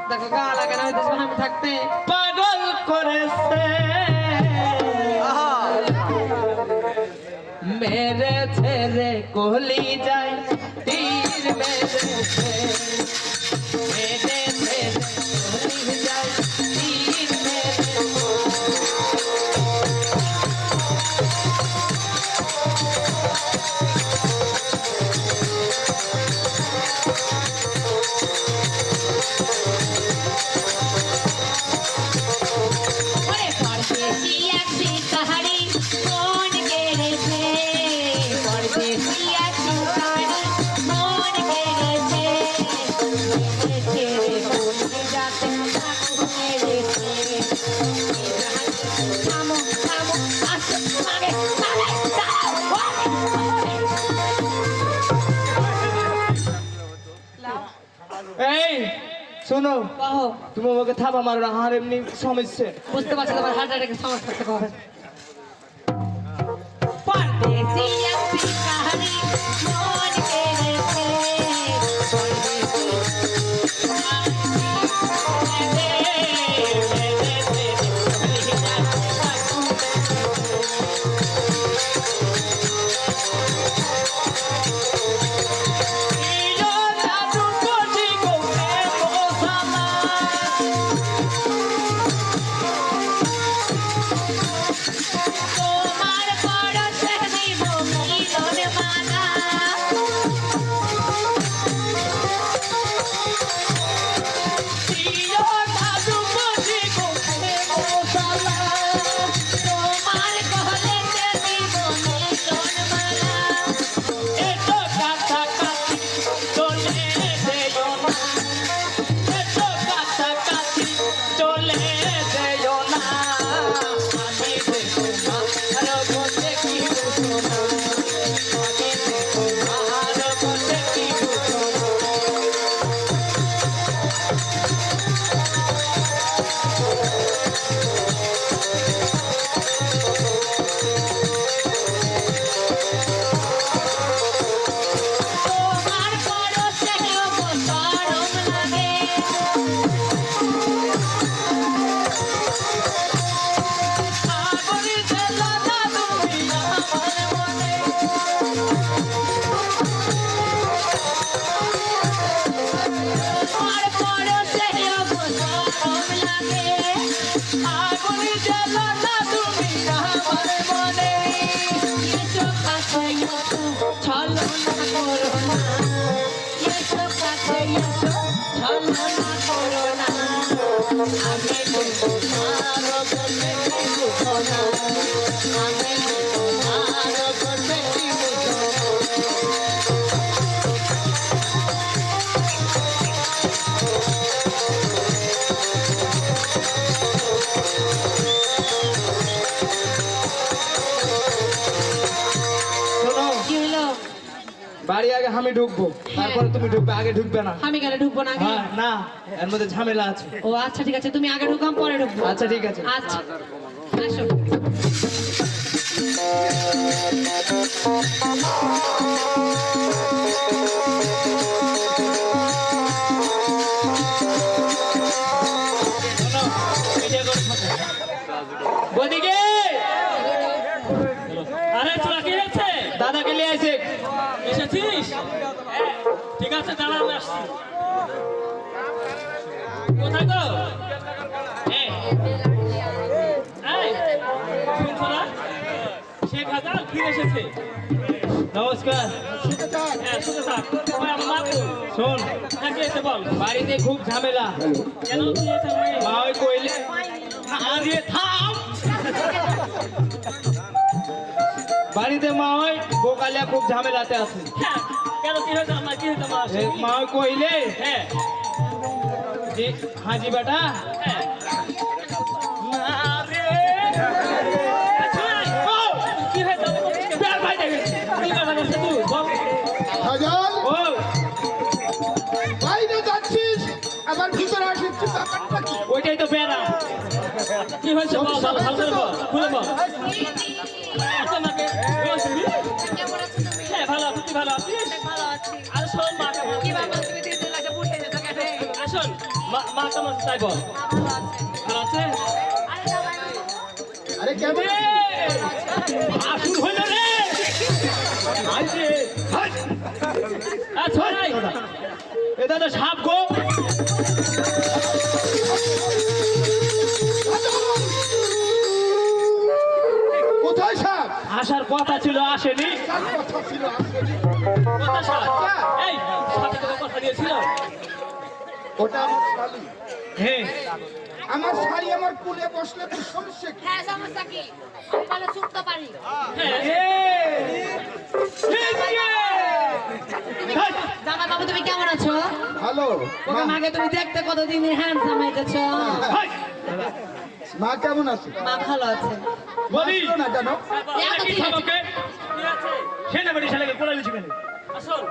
দেখো গা লাগে না হইতেছে আমি থাকতে পাগল করেছে মেরে ছেড়ে কোহলি যায় তীর মেরেছে মেরে ছেড়ে কোহলি যায় তীর মেরেছে ওরে পরদেশি এক শিকারি মন কেড়েছে পরদেশি এক শিকারি মন কেড়েছে মেরেছে রে বন্ধু যাতে তাকে মেরেছে থামো থামো আসো মাগে মাগে এই শোনো কহো তুমি আমাকে থাবা মারো না হার এমনি সমস্যা বুঝতে পারছি তোমার হার্ট অ্যাটাকের সমস্যা হচ্ছে কবে পরদেশি এক শিকারি মন কেড়েছে পরদেশি তোমার পরশে দিব মিলন মালা তোমার কহলেতে দিব মিলন মালা তোমার পরশে অবসরম লাগে আগুন জ্বালা না তুমি আমার মনে তোমার পরশে অবসরম লাগে আগুন জ্বালা না তুমি আমার মনে এসো কাছে এসো ছলো না করো না এসো কাছে এসো ছলো না করো না আমি তোমার বলে বুঝো না আমি তোমার বলে বুঝো না শোনো কি হলো বাড়ি আগে আমি ঢুকবো তারপরে তুমি ঢুকবে আগে ঢুকবে না আমি গেলে ঢুকবো না আগে? হ্যাঁ না এর মধ্যে ঝামেলা আছে ও আচ্ছা ঠিক আছে তুমি আগে ঢুকাম পরে ঢুকবো আচ্ছা ঠিক আছে আচ্ছা আসো ওদিকে আরে তোরা কি হচ্ছে দাদাকে নিয়ে আসে এসেছিস ঠিক আছে দাঁড়া আমি আসছি কোথায় গো এই, এই, শুনছো না? শেখ হাজার ফিরে এসেছে নমস্কার হ্যাঁ শুনে থাক ওই আমার মা কই? শোন হ্যাঁ, কি হয়েছে বল বাড়িতে খুব ঝামেলা কেন কি হয়েছে ওই? মা ওই কইলে আরে থাম বাড়িতে মা ওই বোকালিয়া খুব ঝামেলাতে আছে হ্যাঁ, কেন কি হয়েছে আমার কি হয়েছে মা এ, মা ওই কইলে হ্যাঁ যে হাজি বেটা হ্যাঁ আরে ও, কি হয়েছে আমি বলছি কেন? বের ভাই দেখে কি ব্যাপার আছে তুই বল হাজার ও বাইরে যাচ্ছিস আবার ভিতরে আসিস ব্যাপারটা কি ওইটাই তো বেড়া কি হয়েছে বল বল ভালো করে বল খুলে বল তোমাকে কেমন আছো তুমি হ্যাঁ ভালো আছি তুই ভালো আছিস ভালো আছি আর শোন মা কি বাবা তুমি দিন দিন লাগে বুঝে যেতে কেন আর শোন মা কেমন আছে তাই বল। ভালো আছে? আরে কেমন এ, আসুন হইল রে। আইছে, হাই। আচ্ছা, নাই। এটা তো সাপ গো। কোথায় সাপ? আসার কথা ছিল আসেনি। সাপ কথা ছিল আসেনি। কোথায় সাপ? এই, সাপে তোকে কথা দিয়েছিল? ওটা আমার শালি। হ্যাঁ। আমার শালি আমার কুলে বসলে তো সমস্যা কি? হ্যাঁ সমস্যা কি আমি বলে শুনতে পারি জামা বাবু তুমি কেমন আছো হ্যালো ওকে মাকে তুমি দেখতে কতদিন হ্যান্ডসাম হয়েছ মা কেমন আছে? মা ভালো আছে বলি আসলো না কেন? এত ঠিক আছে। ওকে সেনাবাড়ি ছেলেকে কোলে দিচ্ছি কেন? আসল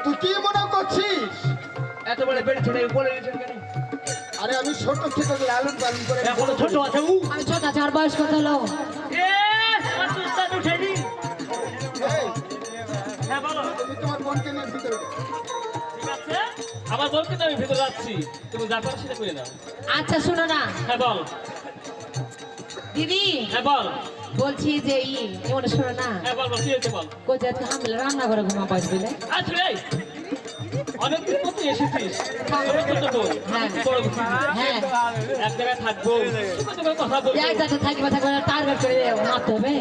তুই কি মনে করছিস? এত বড় বেড়ে ছেড়ে বলে দিয়েছেন কেন? আরে আমি ছোট থেকে লালন পালন করে এখনো ছোট আছে উ আমি ছোট আছে আর বয়স কত হলো এ মাতুস্তা উঠেনি। এই, হ্যাঁ বলো। তুমি তোমার বোনকে নিয়ে ভিতরে যাও। ঠিক আছে আমার বলতে তো আমি ভেতরে যাচ্ছি, তুমি যা পারো সেটা করে নাও। আচ্ছা শুনো না হ্যাঁ বল। দিদি হ্যাঁ বল। বলছি যে এমন শোনো না হ্যাঁ বল বল কি হয়েছে বল। কোচে আজকে হামলে রান্না করে ঘুমা পাইস বলে আচ্ছা রে অনেকদিন পর তুই এসেছিস তোর কত বল হ্যাঁ। বড় খুশি। হ্যাঁ এক জায়গায় থাকবো সুখে দুঃখে কথা বলবো। এক জায়গায় থাকবে টার্গেট করে মারতে হবে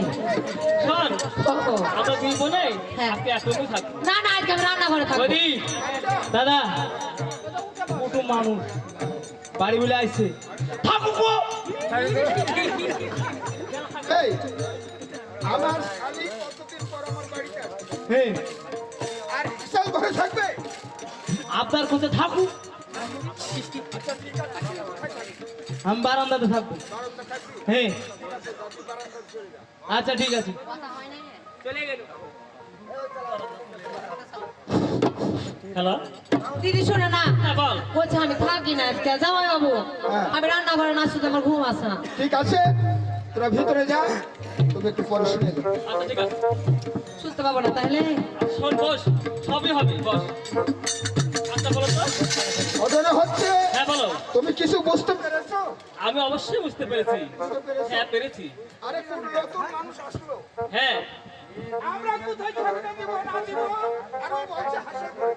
শোন ও, আমরা দুই বোনে হ্যাঁ। আজকে একসঙ্গে থাকবো। না না আজকে আমি রান্না করে থাকবো বলি দাদা কুটুম মানুষ বাড়ি বলে আইছে থাকবো। এই, আমার শালি কতদিন পর আমার বাড়িতে আসবে? হ্যাঁ আর বিশাল ঘরে থাকবে? আপনার কোথায় থাকুক আচ্ছা ঠিক আছে, তুই কোথায় থাকবি? আমি বারান্দাতে থাকবো। বারান্দা থাকবি? হ্যাঁ ঠিক আছে, তুই বারান্দায় চলে যা। আচ্ছা ঠিক আছে। হ্যালো দিদি শোনো না হ্যাঁ বল। বলছে আমি থাকি না আজকে জামাই বাবু হ্যাঁ। আমি রান্না করে না শুধু আমার ঘুম আসে না ঠিক আছে, তোরা ভিতরে যা, তোকে একটু পরে শুনে দেবো। আচ্ছা ঠিক আছে শুনতে পাবো না তাহলে শোন বস সবই হবে বস। আচ্ছা বলো তো। ওজনে হচ্ছে, হ্যাঁ বলো। তুমি কিছু বুঝতে পেরেছো? আমি অবশ্যই বুঝতে পেরেছি। বুঝতে পেরেছো? হ্যাঁ পেরেছি। আরে কোন নতুন মানুষ আসলো, হ্যাঁ আমরা কোথায় থাকতে দিব না দিব, আর ও বলছে হাসা করে।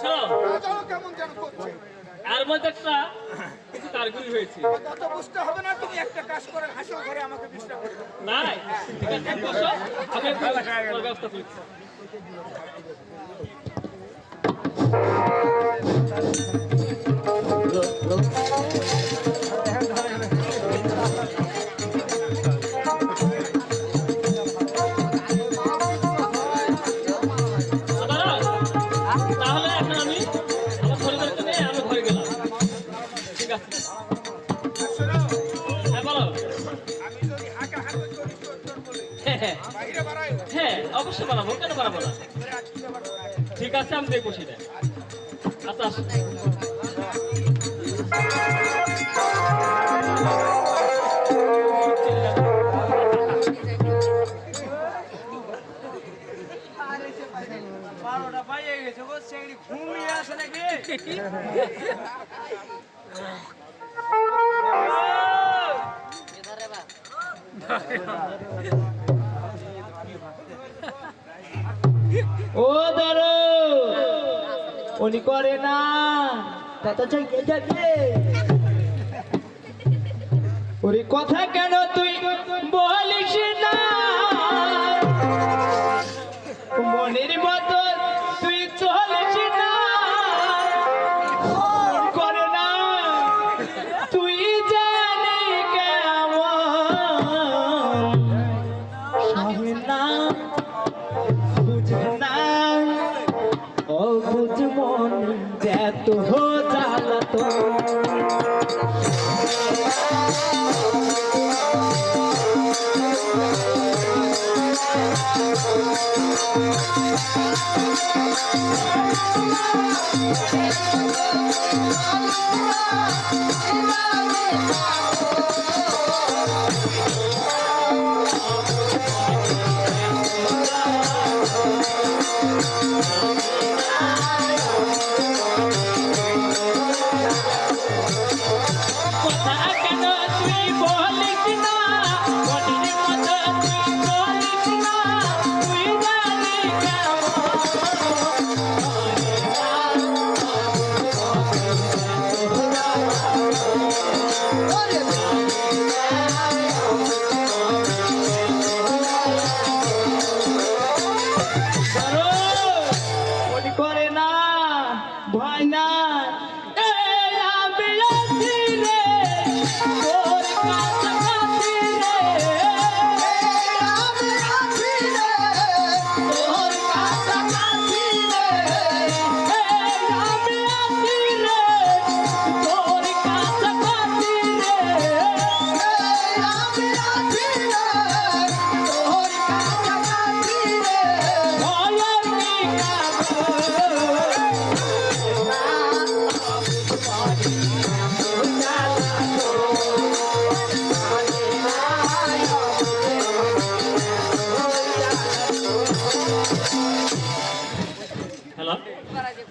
শোনো রাজাও কেমন যেন করছে। আর মধ্যে একটা কিছু কারগুরি হয়েছে। তত বুঝতে হবে না, তুমি একটা কাজ করে হাসো ঘরে আমাকে বিশ্রাম করে দাও। নাই ঠিক আছে তুমি বসো আমি একটু ওর ব্যবস্থা করছি। দাদা, তাহলে এখন আমি আমার পরিবারকে নিয়ে আমি ঘরে গেলাম। ঠিক আছে আর শোনো, হ্যাঁ বলো। আমি যদি হাঁটাহাঁটি করি তোর তোর বলে, হ্যাঁ হ্যাঁ বাইরে বাড়াই, হ্যাঁ অবশ্যই বানাবো, কেন বানাবো না। ঘরে আটকে বাড়াবো। ঠিক আছে আমি দেখবো সেটা। আচ্ছা আসো। ও দাঁড়ো উনি করে না তত চাইয়ে যাবে ওরে কথা কেন তুই বলিস না মনের মতো তুই চলিস না মন করে না তুই জানি কেমন সহে না বুঝে না ও বুঝ মন যেত জ্বালাতো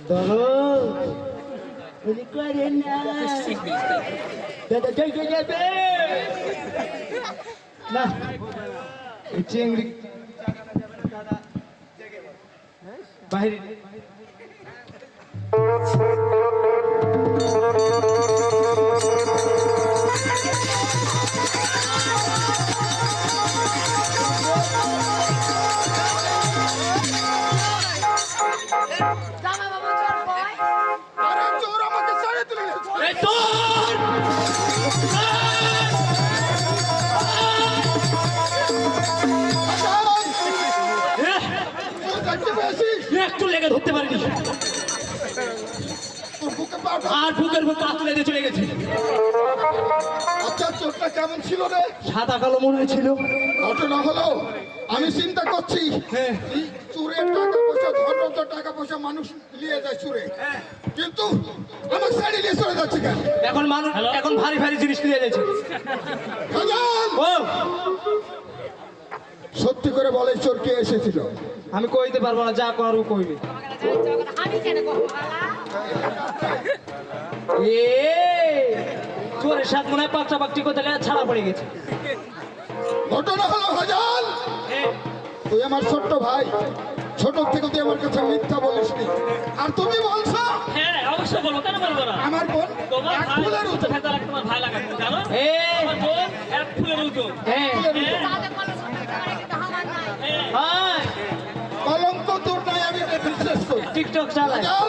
ধরো বলি করে না দাদা দেখে যাবে না এই চিংড়ি বাইরে জামাই বাবু চোর কই? আরে চোর আমাকে ছেড়ে দিলে এই চোর! এহ, চোর দেখতে পেয়েছিস একটু লেগে ধরতে পারিনি তোর বুকে পা আর বুকের উপর পা তুলে দিয়ে চলে গেছে। আচ্ছা চোরটা কেমন ছিল রে সাদা কালো মনে হয়েছিল ঘটনা হলো আমি চিন্তা করছি হ্যাঁ। এই চোরের টাকা পয়সা ধনরত্ন টাকা পয়সা মানুষ নিয়ে যায় চোরে কিন্তু আমার শাড়ি নিয়ে চলে যাচ্ছে কেন এখন মানুষ এখন ভারী ভারী জিনিস নিয়ে যাচ্ছে খাজান! ও সত্যি করে বলে চোর কে এসেছিল আমি কইতে পারবো না যা করু কইবে আমি কেন কখনো এ চোরের সাথে মনে হয় পাকটা পাকটি করতে গেলে ছাড়া পড়ে গেছে ঘটনা হলো হাজান তুই আমার ছোট্ট ভাই ছোট থেকে তুই আমার কাছে মিথ্যা বলিসনি আর তুমি বলছো হ্যাঁ অবশ্যই বলবো, কেন বলবো না? আমার বোন তোমার এক ভাই ফুলের উচ্চ উত্তর থাকতে লাগবে, তোমার ভাই লাগাবে, জানো? এ আমার বোন এক ফুলের ওজন। হ্যাঁ তাদের কলম করতে পারে কিন্তু আমার নাই। হ্যাঁ কলঙ্ক তোর নাই আমি বিশ্বাস করি টিকটক চালাই হাজান,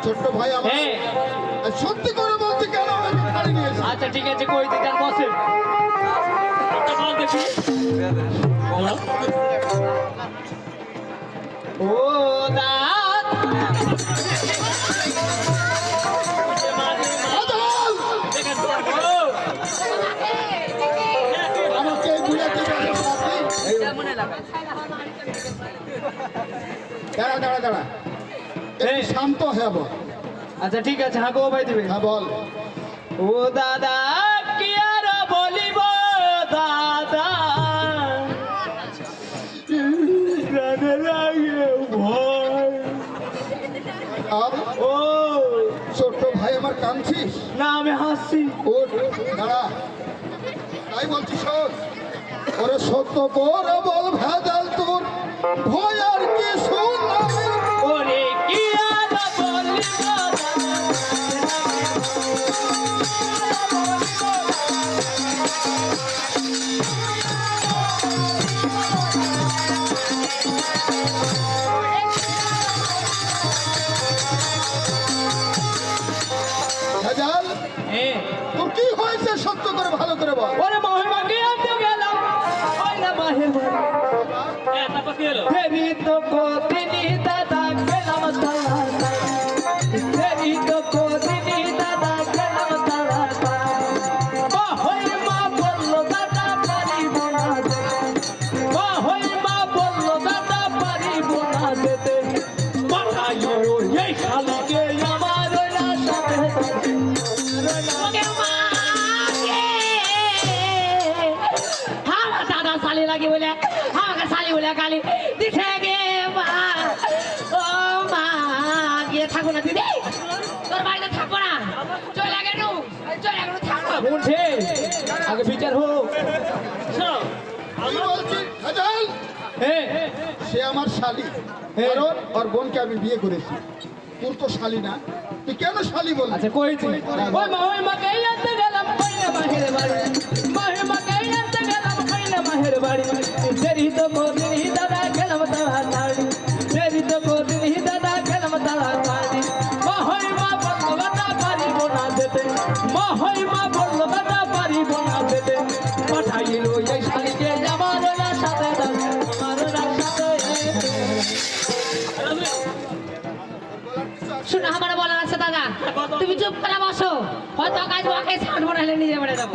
ছোট্ট ভাই আমার হ্যাঁ আর সত্যি করে বলছি কেন আমাকে গাড়ি নিয়েছে আচ্ছা ঠিক আছে কই দিতে আর বসে একটা বল দেখি। বলো। ও দাঁত হাজান! দেখেছো? ও আমাকে বুঝাতে পারো সাথী দাঁড়া দাঁড়া দাঁড়া এই। একটু শান্ত হয়ে বল আচ্ছা ঠিক আছে হাগো ভাই দিবে হ্যাঁ বল ও দাদা কি আর বলিব দাদা প্রাণে লাগে ভয় আর ও ছোট্ট ভাই আমার কাঁদছিস না আমি হাসছি ও দাঁড়া তাই বলছি শোন ওরে সত্য করে বল ভেজাল তোর ভয় আর কি শুন ওরে কি আর বলিব দাদা ভেজাল হ্যাঁ তোর কি হয়েছে সত্য করে ভালো করে বল ওরে মহিমাকে আনতে গেলাম ওই না মাহের বাড়ি হ্যাঁ, তারপর কি হলো? ফেরি তো কোদিনী দাদা গেলাম তাড়াতাড়ি ফেরি তো কোদিনী দাদা গেলাম তাড়াতাড়ি বাহই মা বললো দাদা পারিব না যেতে বাহই মা বললো দাদা পারিব না যেতে পাঠাইও এই শালিকে আমার না সাথে ওকে মা কে? আমার দাদা শালি লাগে বলে আমাকে শালি বলে গালি দিছে গে মা ও মা গিয়ে থাকো না দিদি তোর বাড়িতে থাকবো না চলে গেল থাকবো বলছে আগে বিচার হোক শোনো, আমি বলছি ভেজাল হ্যাঁ সে আমার শালি কারণ ওর বোনকে আমি বিয়ে করেছি তোর তো শালি না তুই কেন শালি বল আচ্ছা কইছি ওই মাকে আনতে গেলাম কইনা মাহের বাড়ি মাকে আনতে গেলাম কইনা মাহের বাড়ি দেরি তো কোদিন হি দাদা গেলাম তাড়াতাড়ি দেরি তো কোদিন হি দাদা গেলাম তাড়াতাড়ি মহই মা বললো বাটা পারিব না যেতে মহই মা বললো বাটা পারিব না যেতে পাঠাইল এই শালিকে আমার না সাথে আমার না সাথে শোনো আমার বলার আছে দাদা তুমি চুপ করে বসো হয়তো কাজ ওকে ছাড়বো না হলে নিজে বেড়ে যাবো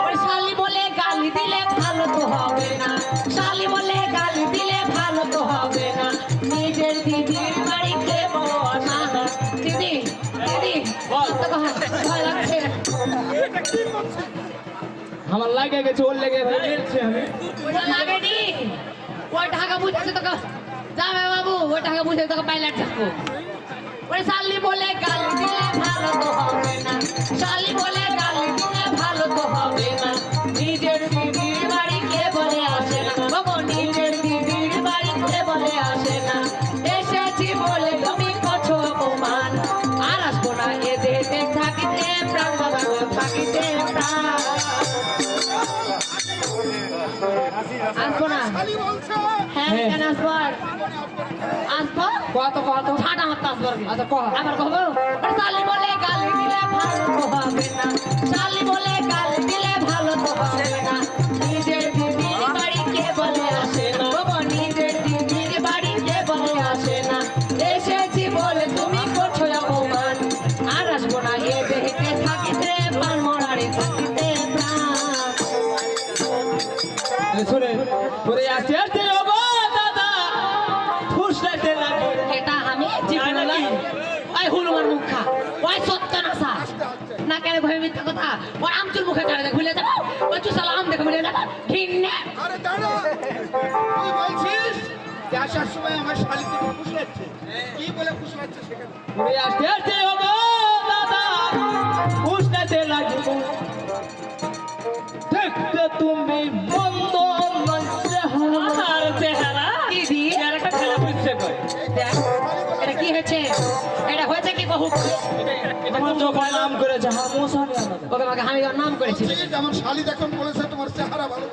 ওই শালি বলে গালি দিলে ভালো তো হবে না শালি বলে গালি দিলে ভালো তো হবে না নিজের দিদির বাড়িতে বসা দিদি দিদি সত্য কথা, ভয় লাগছে আমার লাগে গেছে ওর লেগে ফেলছে আমি ওটা লাগেনি ওই ঢাকা বুঝেছে তোকে যাবে বাবু ওই ঢাকা বুঝে তোকে পাইলট থাকবো ওরে শালি বলে গালি দিলে ভালো তো হবে না, শালি বলে গালি দিলে ভালো তো হবে না। নিজের দিদির বাড়ি কে বলে আসে না, বাবা নিজের দিদির বাড়ি কে বলে আসে না। এসেছি বলে তুমি করছো অপমান, আর আসবো না এ দেশে থাকিতে প্রাণ, বাবা গো থাকিতে প্রাণ। আসবো না? হ্যাঁ কেন আসবো? আর আসবো? কত ছাড় আমার তো আসবো না। আচ্ছা কহ আবার কহবো শালি বলে গালি দিলে ভালো তো হবে না, শালি বলে গালি দিলে ভালো তো হবে না। নিজের দিদির বাড়ি কে বলে আসে না, বাবা নিজের দিদির বাড়ি কে বলে আসে না। এসেছি বলে তুমি করছো অপমান, আর আসবো না এ দেহে থাকিতে প্রাণ, মরারে থাকিতে প্রাণ। শুনে পরে আসতে আসতে ওগো দাদা ফুসলাতে লাগে এটা আমি জীবনে ওই হুলুমার মুখা, ওই সত্য নাসা না কেন ভয় মিথ্যা কথা, ওই আমচুর মুখে কারে দেখ ভুলে যাবো, ওই চুষালা আম দেখে ভুলে যাবো ঘিন্নে। আরে দাঁড়া, তুই বলছিস যে আসার সময় আমার শালিকে খুশ লাগছে, কি বলে খুশ লাগছে সেখানে? পরে আসতে আসতে ওগো দাদা ফুসলাতে লাগে দেখতে তুমি মন্দ আর চেহারা দিদি আর একটা খেলা বুঝছে করে দেখ এটা কি হয়েছে, এটা হয়েছে কি বহু আমার যখন নাম করেছে হ্যাঁ মশানি আমাদের ওকে আমাকে আমি ওর নাম করেছি বলছিস আমার শালি দেখুন বলেছে তোমার চেহারা ভালো।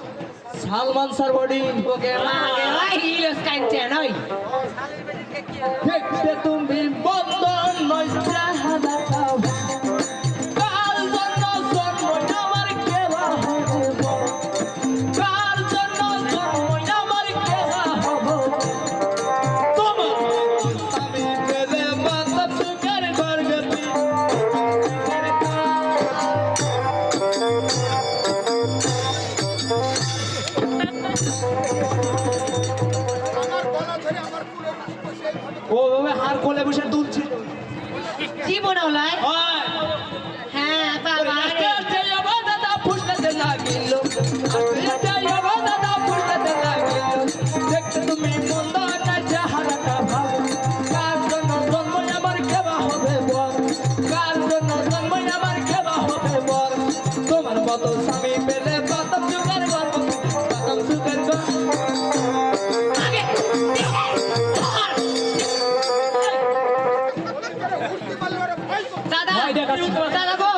সালমান স্যার বডি ওকে লাগে ওই হিলস কাইনছে নই দেখতে তুমি মন্দ নয় চেহারা কার জন্য জন্ম আমার কেবা হব, কার জন্য জন্ম আমার কেবা হব। তোমার আমি পেলে মাথা সুখের গর্গতি আমার গলা ধরে আমার কুলের উপর বসে ও বাবা হার কোলে বসে দুলছিল জীবন ওলাই হ্যাঁ বাবা আস্তে আস্তে যাবো দাদা ফুসলাতে লাগিল, আস্তে যাবো দাদা ফুসলাতে লাগিল। দেখতে তুমি মন্দ না চেহারাটা ভাবো, কার জন্য জন্ম আমার কেবা হবে বল, কার জন্য জন্ম আমার কেবা হবে বল। তোমার মতো স্বামী পেলে প্রথম যুগের গর্ব, প্রথম যুগের গর্ব। আগে উঠতে পারলে ওরা ভয় করবে। দাদা ভয় দেখাচ্ছি। দাদা গো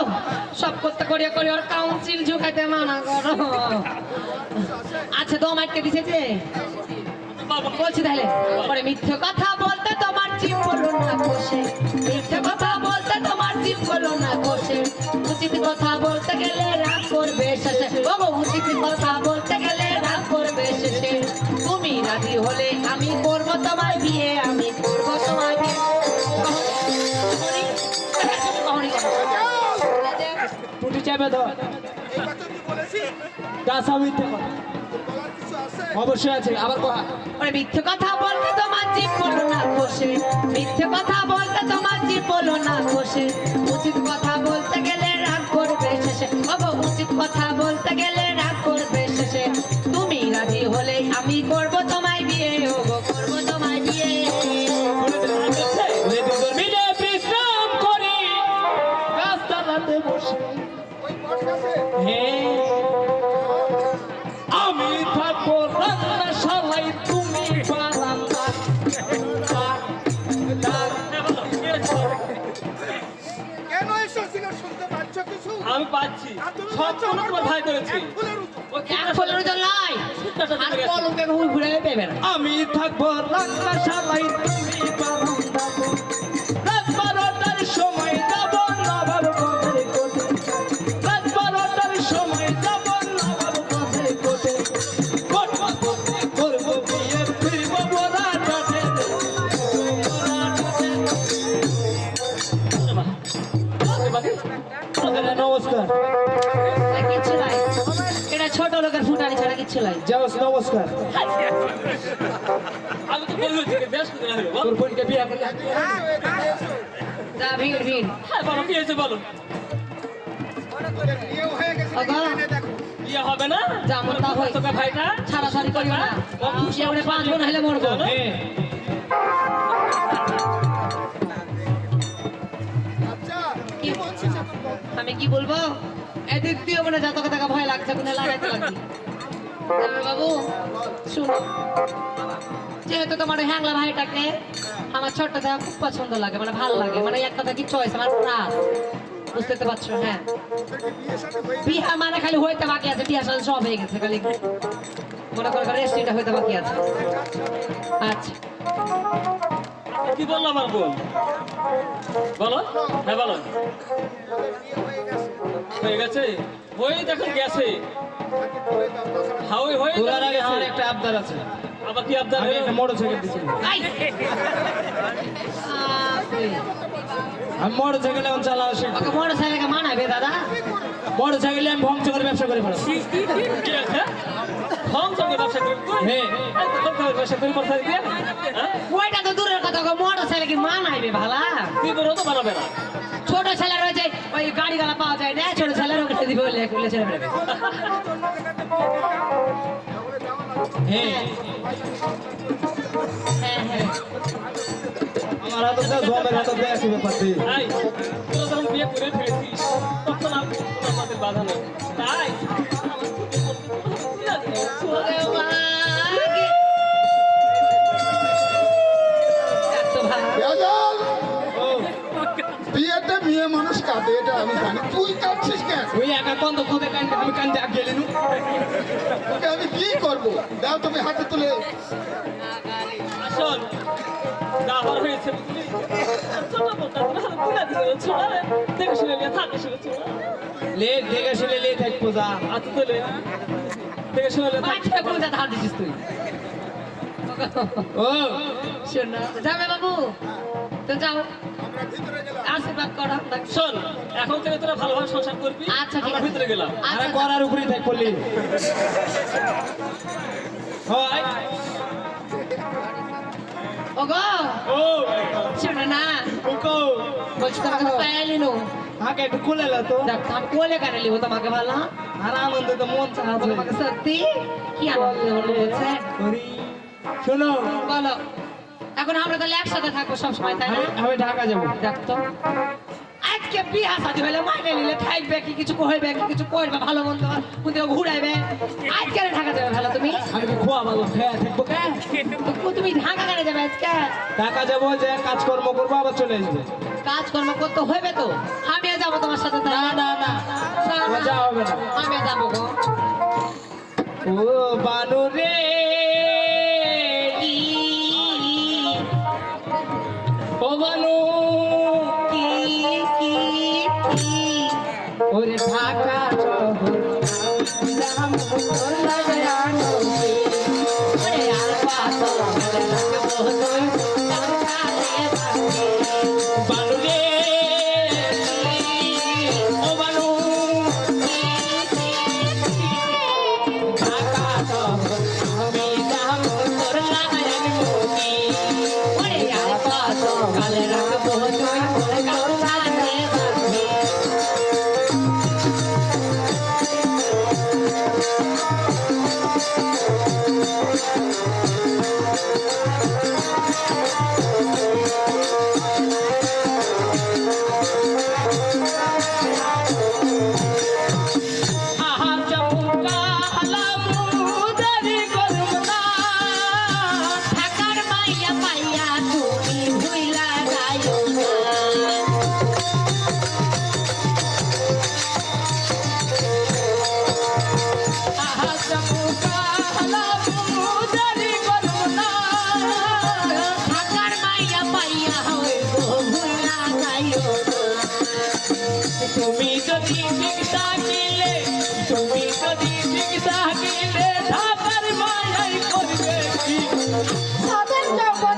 সব করতে করিয়া করিয়া ওর কাউন্সিল ঝুঁকাইতে মানা করো। আচ্ছা দম আটকে দিছে বলছি তাহলে পরে মিথ্যে কথা বলতে তোমার জিভ বলো না কোষে, মিথ্যে কথা বলতে তোমার জিভ বলো না কোষে। উচিত কথা বলতে গেলে রাগ করবে শেষে, বাবু উচিত কথা বলতে গেলে রাগ করবে শেষে। তুমি রাজি হলে আমি করবো তোমার বিয়ে, আমি করবো তোমার বিয়ে। টুটি চাপে ধর এই কথা তুই বলেছিস? কাঁচা মিথ্যে কথা বলার কিছু আছে? অবশ্যই আছে আবার কথা ওরে মিথ্যে কথা বলতে তোমার জিভ বলো না কোষে, মিথ্যে কথা বলতে তোমার জিভ বলো না কোষে। উচিত কথা বলতে গেলে রাগ করবে শেষে, বাবা উচিত কথা বলতে গেলে রাগ করবে শেষে। তুমি রাজি হলে আমি করব তোমায় বিয়ে, ওগো করব তোমায় বিয়ে। মিলে বিশ্রাম করি রাস্তাঘাটে বসে ওই বট গাছে? হ্যাঁ আমি থাকবো রান্নাশালায়, তুমি বারান্দা কেন এসব সিগার শুনতে পাচ্ছ কিছু? আমি পাচ্ছি আর তুমি সব বলছো আমার তোমার ভাই করেছি এক ফুলের উপর। ও কি এক ফলের জন্য নয় আর কলমকে ঘুরে পেবে না। আমি থাকবো রান্নাশালায়, তুমি বারান্দা রাত 12টার সময় যাব নবাব পথে কোটে, রাত 12টার সময় যাব নবাব পথে কোটে। কোটে করবো বিয়ে ফিরবো বড়া কাটে নমস্কার কিচ্ছু নাই, এটা ছোট লোকের ফুটানি ছাড়া কিচ্ছু নাই। যাও নমস্কার আমি তো বলছি যে দেশ কোথায় হলো বল তোর বোনকে বিয়ে করলে যা ভিড় ভিড় হ্যাঁ বলো কি হয়েছে বলো বিয়েও হয়ে গেছে নাকি বাবা। এনে দেখো। বিয়ে হবে না যেমন তা হয়। তোকে ভাইটা ছাড়াছাড়ি করিও না, এবারে 5 বোন হলে মরবো। হ্যাঁ আমি কি বলবো এদিক দিয়ে মনে যত টাকা ভয় লাগছে কোনে লাগাইতে লাগবে জামাই বাবু শুনো যেহেতু তোমার হ্যাংলা ভাইটাকে আমার ছোট্ট থেকে খুব পছন্দ লাগে মানে ভালো লাগে মানে এক কথা কি চয়েস আমার প্রাণ বুঝতে তো পারছো হ্যাঁ বিয়া মানে খালি হইতে বাকি আছে বিয়া সাথে সব হয়ে গেছে খালি মনে করে রেস্ট্রিটা হইতে বাকি আছে আচ্ছা কি বললো আমার বোন বলো হ্যাঁ বলো হয়ে গেছে ওই দেখুন গেছে হ্যাঁ ওই হয়ে তোলার আগে আমার একটা আবদার আছে আবার কি আবদার আমি একটা মোটরসাইকেল দিচ্ছি আই! আমি মোটরসাইকেল এখন চালানো শিখবো ওকে মোটরসাইকেলকে মানাবে দাদা মোটরসাইকেলে আমি ভংস করে ব্যবসা করে ফেলাবো কি আছে ফোন সঙ্গে ব্যবসা করি হ্যাঁ ব্যবসা করি করতে দিয়ে হ্যাঁ ওইটা তো দূরের কথা ওকে মোটরসাইকেল কি মানাইবে ভালা কি করো তো বানাবে না ছোট ছেলে রয়েছে ওই গাড়ি গালা পাওয়া যায় না ছোট ছেলের ওকে দিবে বলে বলে ছেলে বেরোবে হ্যাঁ হ্যাঁ হ্যাঁ আমার হাতে তো জমের হাতে দেয় আছে ব্যাপারটি তাই তোরা যখন বিয়ে করে ফেলেছিস তখন আর কোনো আমাদের বাধা নেই তাই ওরে মা, এত ভালো। বেজাল! বিয়েতে মেয়ে মানুষ কাঁদে এটা আমি জানি তুই কাঁদছিস কেন ওই একা কন্দ খুদে কান্দে আমি কান্দে আগে গেলি তোকে আমি কি করবো দাও তুমি হাতে তুলে আসল যা হওয়ার হয়েছে বুঝলি ছোট বোনটা তুমি হাতে তুলে দিও ছোড়া দেখে শুনে নিয়ে থাকে শুনে ছোড়া লে দেখে শুনে লে থাকবো যা হাতে তুলে দেখে শুনে নিয়ে মাঠে কোন জায়গা হাত দিছিস তুই ও শোন না যাবে বাবু তো যাও আশীর্বাদ করো শোন এখন থেকে তোরা ভালোভাবে সংসার করবি আচ্ছা, ঠিক আমরা আছে। ভিতরে গেলাম আরে আচ্ছা করার উপরেই থাক পড়লি হয় ওগো ও শোনো না কুকো বলছি তোমাকে পাইলি নো আগে একটু খুলে লা তো দেখ আমি কোলে কানে লিবো তোমাকে ভালো আর আনন্দ তো মন চাচ্ছে তোমাকে সত্যি কি আনন্দ হলো বলছে ওরে শোনো বলো এখন আমরা তাহলে একসাথে থাকবো সবসময় তাই না আমি ঢাকা যাবো দেখ তো আজকে বিয়া শাদী হলে মাইনে নিলে থাকবে কি কিছু কইবে কি কিছু করবে ভালো মন্দ কোথাও ঘুরাইবে আজকে ঢাকা যাবে ভালো তুমি আমি কি খোয়া ভালো খেয়ে থাকবো কে তুমি ঢাকা কেন যাবে আজকে ঢাকা যাবো যে কাজকর্ম করবো আবার চলে আসবে কাজকর্ম করতে হবে তো আমিও যাবো তোমার সাথে না তাহলে। না না না, না। মজা হবে না আমিও যাবো গো ও বানু রে ও বানু কি কি কি ওরে ঢাকা শহর জাম তোর লাগানো ওরে আর পাতো লাগবো তুই কাছে বাকি বানু রে ও বানু ঢাকা শহর আমি জাম তোর লাগানো ওরে আর পাতো গালে রাখবো তুই কাছে বাকি আহা চমকা আলামুদারি করুণা ঢাকার মাইয়া পাইয়া তুমি ভুইলা যাইও না আহা চমকা আলামুদারি করুণা ঢাকার মাইয়া পাইয়া হইব ভুইলা যাইও না তুমি যদি ঠিক থাকিলে তুমি যদি ঠিক থাকিলে ঢাকার মায়াই করবে কি সাদের যখন